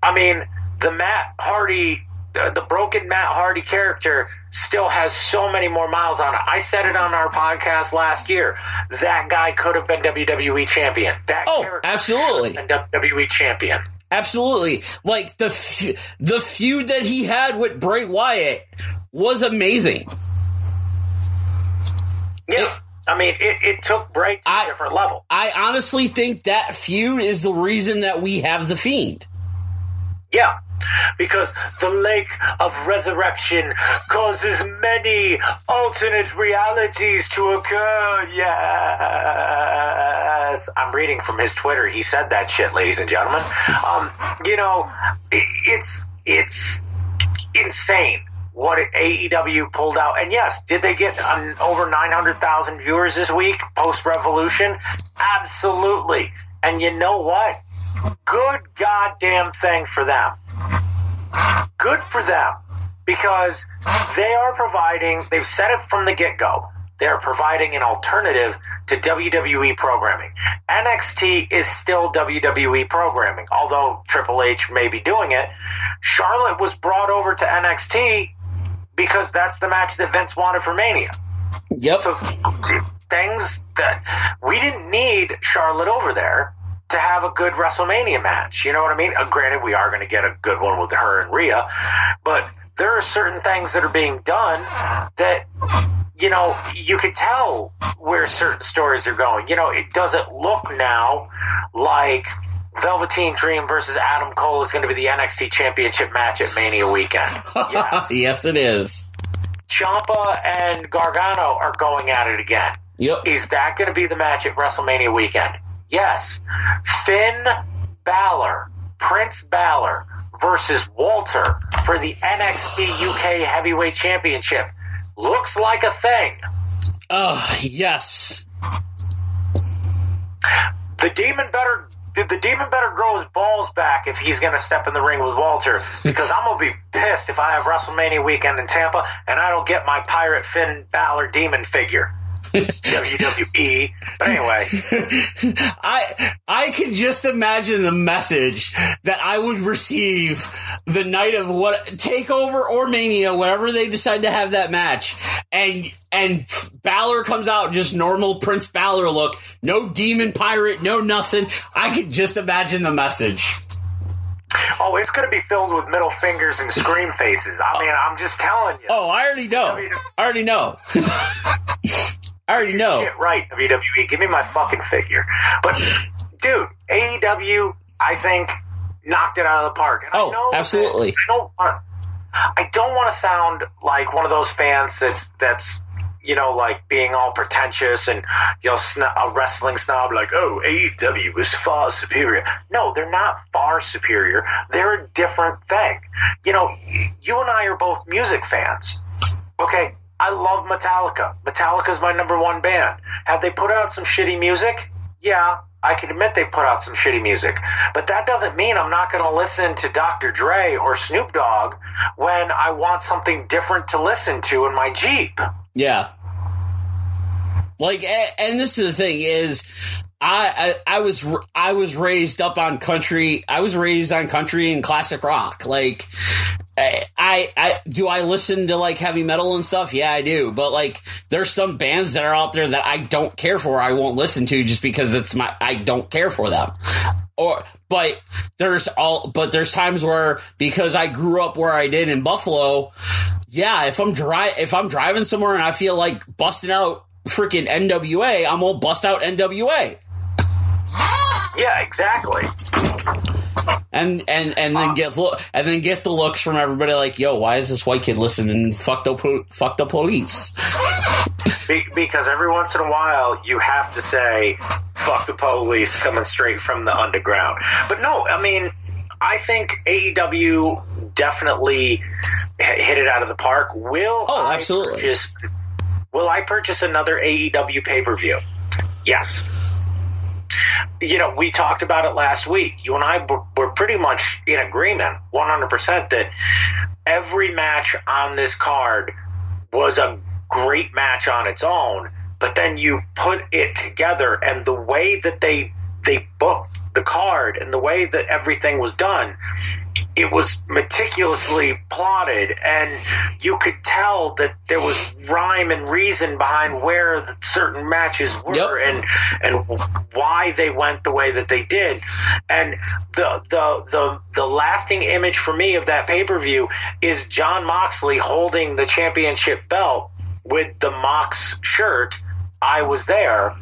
I mean, the Matt Hardy... The broken Matt Hardy character still has so many more miles on it. I said it on our podcast last year. That guy could have been WWE champion. That character absolutely. could have been WWE champion. Absolutely. Like, the feud that he had with Bray Wyatt was amazing. Yeah. It took Bray to a different level. I honestly think that feud is the reason that we have The Fiend. Yeah. Because the Lake of Resurrection causes many alternate realities to occur. Yes. I'm reading from his Twitter. He said that shit, ladies and gentlemen. It's insane what AEW pulled out. And yes, did they get over 900,000 viewers this week post-Revolution? Absolutely. And you know what? Good goddamn thing for them. Good for them, because they are providing, they've said it from the get-go, they are providing an alternative to WWE programming. NXT is still WWE programming, although Triple H may be doing it. Charlotte was brought over to NXT because that's the match that Vince wanted for Mania. Yep. So things that we didn't need Charlotte over there to have a good WrestleMania match. You know what I mean? Granted, we are going to get a good one with her and Rhea, but there are certain things that are being done that, you could tell where certain stories are going. It doesn't look now like Velveteen Dream versus Adam Cole is going to be the NXT Championship match at Mania weekend. Yes. Yes, it is. Ciampa and Gargano are going at it again. Yep. Is that going to be the match at WrestleMania weekend? Yes. Finn Balor, Prince Balor versus Walter for the NXT UK Heavyweight Championship. Looks like a thing. Yes. The Demon better grow his balls back if he's going to step in the ring with Walter, because I'm going to be pissed if I have WrestleMania weekend in Tampa and I don't get my Pirate Finn Balor Demon figure. WWE. But anyway, I can just imagine the message that I would receive the night of Takeover or Mania, wherever they decide to have that match, and Balor comes out just normal Prince Balor look, no demon pirate, no nothing. I could just imagine the message. Oh, it's going to be filled with middle fingers and scream faces. I mean, I'm just telling you. Oh, I already know. I already know. I already know. Shit right, WWE. Give me my fucking figure. But, dude, AEW, I think, knocked it out of the park. And I know absolutely. I don't want to sound like one of those fans that's like being all pretentious and, a wrestling snob, like, oh, AEW is far superior. No, they're not far superior. They're a different thing. You and I are both music fans. Okay, I love Metallica. Metallica's my number one band. Have they put out some shitty music? Yeah, I can admit they put out some shitty music. But that doesn't mean I'm not going to listen to Dr. Dre or Snoop Dogg when I want something different to listen to in my Jeep. Yeah. Like, and this is the thing is, I was raised up on country. I was raised on country and classic rock. Like, I do I listen to like heavy metal and stuff? Yeah, I do. But like, there's some bands that are out there that I don't care for. I won't listen to just because I don't care for them. But there's times where, because I grew up where I did in Buffalo. Yeah, if I'm driving somewhere and I feel like busting out freaking NWA, I'm gonna bust out NWA. Yeah, exactly. And then get the looks from everybody like, yo, why is this white kid listening to fuck the police? Because every once in a while you have to say fuck the police coming straight from the underground. But no, I mean, I think AEW definitely hit it out of the park. Absolutely. Will I purchase another AEW pay-per-view? Yes. You know, we talked about it last week. You and I were pretty much in agreement, 100%, that every match on this card was a great match on its own, but then you put it together, and the way that they booked the card and the way that everything was done, it was meticulously plotted, and you could tell that there was rhyme and reason behind where the certain matches were. Yep. and why they went the way that they did. And the lasting image for me of that pay-per-view is Jon Moxley holding the championship belt with the Mox shirt. I was there,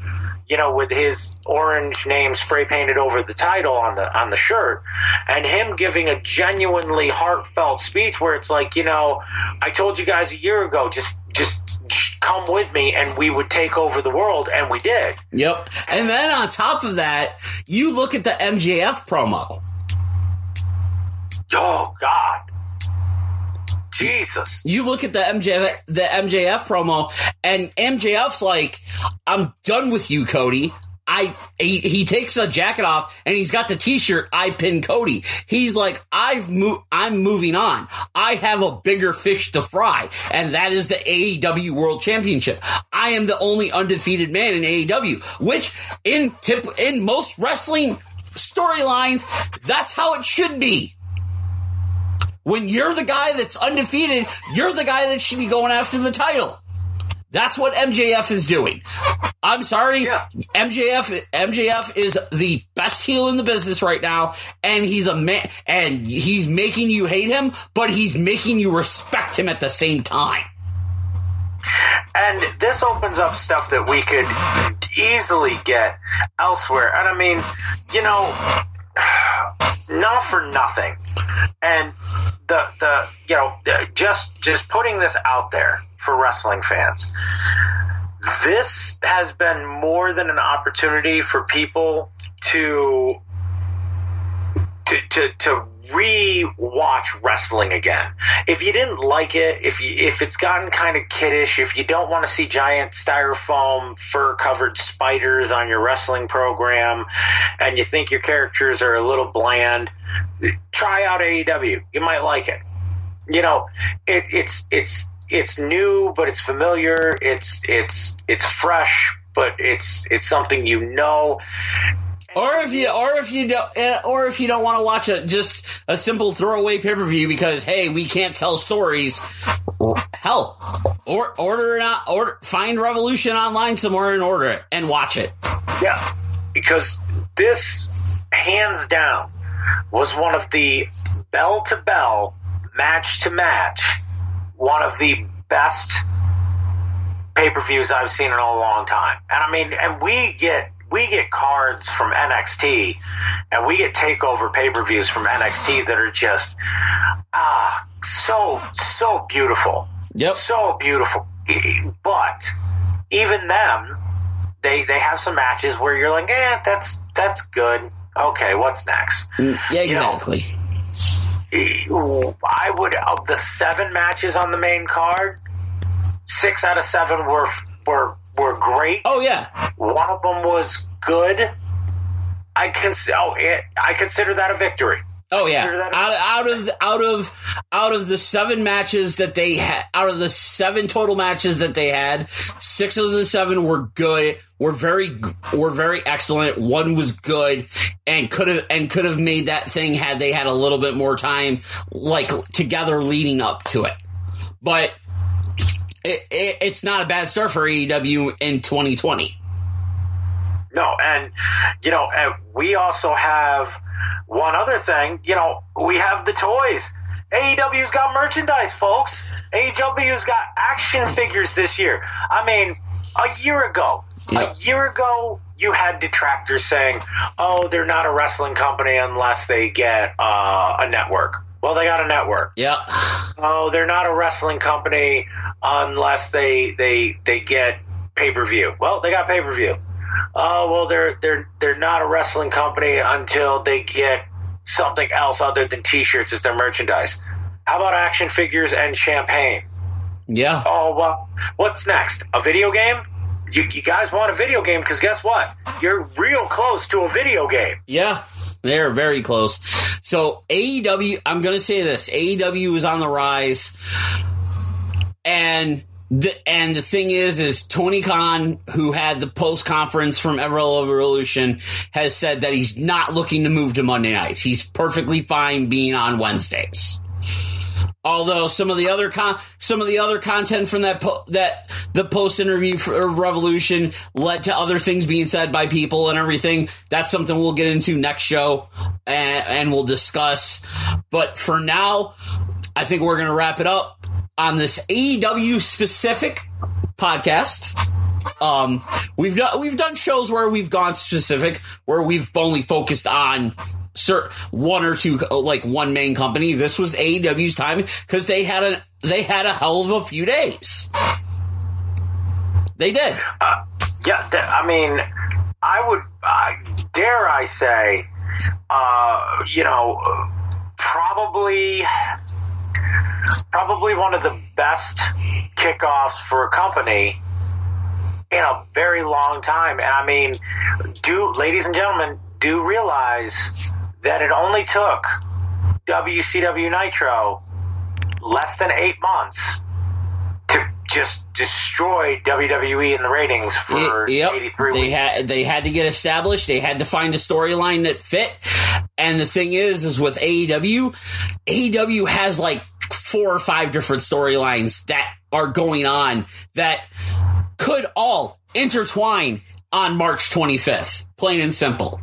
you know, with his orange name spray painted over the title on the shirt, and him giving a genuinely heartfelt speech where it's like, you know, I told you guys a year ago, just come with me and we would take over the world, and we did. Yep. And then on top of that, you look at the MJF promo. Oh God. Jesus. You look at the MJF promo, and MJF's like, I'm done with you, Cody. He takes a jacket off, and he's got the t-shirt, I pin Cody. He's like, I'm moving on. I have a bigger fish to fry, and that is the AEW World Championship. I am the only undefeated man in AEW, which in most wrestling storylines, that's how it should be. When you're the guy that's undefeated, you're the guy that should be going after the title. That's what MJF is doing. I'm sorry. Yeah. MJF is the best heel in the business right now, and he's a man, and he's making you hate him, but he's making you respect him at the same time. And this opens up stuff that we could easily get elsewhere. And I mean, you know, not for nothing. And the you know, just putting this out there for wrestling fans. This has been more than an opportunity for people to re-watch wrestling again. If you didn't like it, if it's gotten kind of kiddish, if you don't want to see giant styrofoam fur-covered spiders on your wrestling program, and you think your characters are a little bland, try out AEW. You might like it. You know, it's new, but it's familiar. It's fresh, but it's something you know. Or if you don't want to watch just a simple throwaway pay-per-view because, hey, we can't tell stories. Hell, find Revolution online somewhere and order it and watch it. Yeah, because this, hands down, was one of the bell-to-bell, match-to-match, one of the best pay-per-views I've seen in a long time. And I mean, and we get cards from NXT, and we get takeover pay-per-views from NXT that are just so beautiful. Yep. So beautiful. But even them, they have some matches where you're like, that's good. Okay, what's next? Yeah, exactly. You know, I would, of the 7 matches on the main card, 6 out of 7 were great. Oh yeah. One of them was good. I consider that a victory. Oh yeah. Out of the 7 matches that they had, out of the 7 total matches that they had, 6 of the 7 were good. Were very excellent. One was good and could have made that thing had they had a little bit more time, like together leading up to it. But it's not a bad start for AEW in 2020. No, and we also have one other thing. We have the toys. AEW's got merchandise, folks. AEW's got action figures this year. I mean, a year ago, you had detractors saying, "Oh, they're not a wrestling company unless they get a network." Well, they got a network. Yeah. Oh, they're not a wrestling company unless they get pay-per-view. Well, they got pay-per-view. Oh, well, they're not a wrestling company until they get something else other than T-shirts as their merchandise. How about action figures and champagne? Yeah. Oh, well, what's next? A video game? You guys want a video game? Because guess what? You're real close to a video game. Yeah, they're very close. So AEW, I'm going to say this. AEW is on the rise. And the thing is Tony Khan, who had the post-conference from Everell Revolution, has said that he's not looking to move to Monday nights. He's perfectly fine being on Wednesdays. Although some of the other content from the post interview for Revolution led to other things being said by people and everything. That's something we'll get into next show and we'll discuss. But for now, I think we're going to wrap it up on this AEW specific podcast. We've done shows where we've gone specific, where we've only focused on one or two, like one main company. This was AEW's time because they had a hell of a few days. They did. I mean, dare I say, probably one of the best kickoffs for a company in a very long time. And I mean, ladies and gentlemen, do realize that it only took WCW Nitro less than 8 months to just destroy WWE in the ratings for 83 weeks. They had to get established. They had to find a storyline that fit. And the thing is with AEW has like 4 or 5 different storylines that are going on that could all intertwine on March 25th. Plain and simple.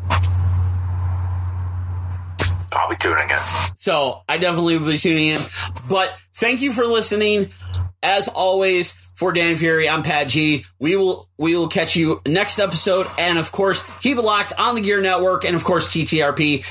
I'll be tuning in. So I definitely will be tuning in. But thank you for listening. As always, for Dan Fury, I'm Pat G. We will catch you next episode. And of course, keep it locked on the Gear Network and of course TTRP.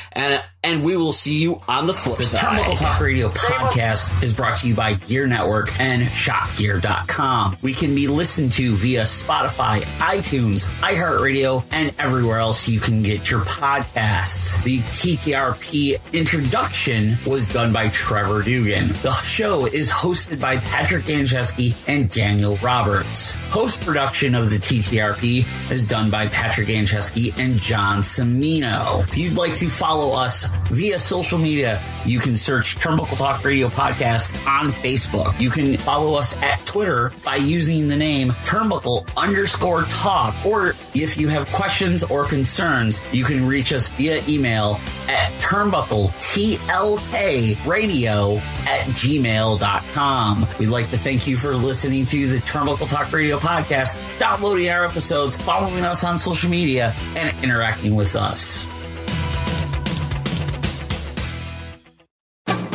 And we will see you on the flip side. The Turnbuckle Talk Radio podcast is brought to you by Gear Network and ShopGear.com. We can be listened to via Spotify, iTunes, iHeartRadio, and everywhere else you can get your podcasts. The TTRP introduction was done by Trevor Dugan. The show is hosted by Patrick Gancheski and Daniel Roberts. Post-production of the TTRP is done by Patrick Gancheski and John Cimino. If you'd like to follow us via social media, you can search Turnbuckle Talk Radio Podcast on Facebook. You can follow us at Twitter by using the name Turnbuckle_Talk. Or if you have questions or concerns, you can reach us via email at turnbuckletlkradio@gmail.com. We'd like to thank you for listening to the Turnbuckle Talk Radio Podcast, downloading our episodes, following us on social media, and interacting with us.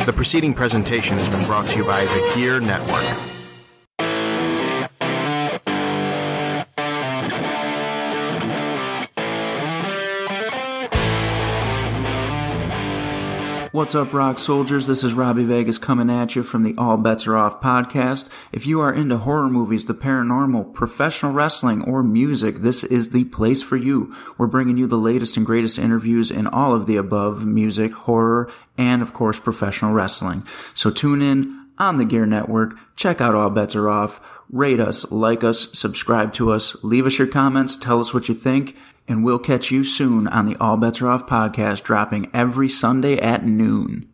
The preceding presentation has been brought to you by the Gear Network. What's up, Rock Soldiers? This is Robbie Vegas coming at you from the All Bets Are Off podcast. If you are into horror movies, the paranormal, professional wrestling, or music, this is the place for you. We're bringing you the latest and greatest interviews in all of the above: music, horror, and of course professional wrestling. So tune in on the Gear Network. Check out All Bets Are Off. Rate us, like us, subscribe to us, leave us your comments, tell us what you think, and we'll catch you soon on the All Bets Are Off podcast, dropping every Sunday at noon.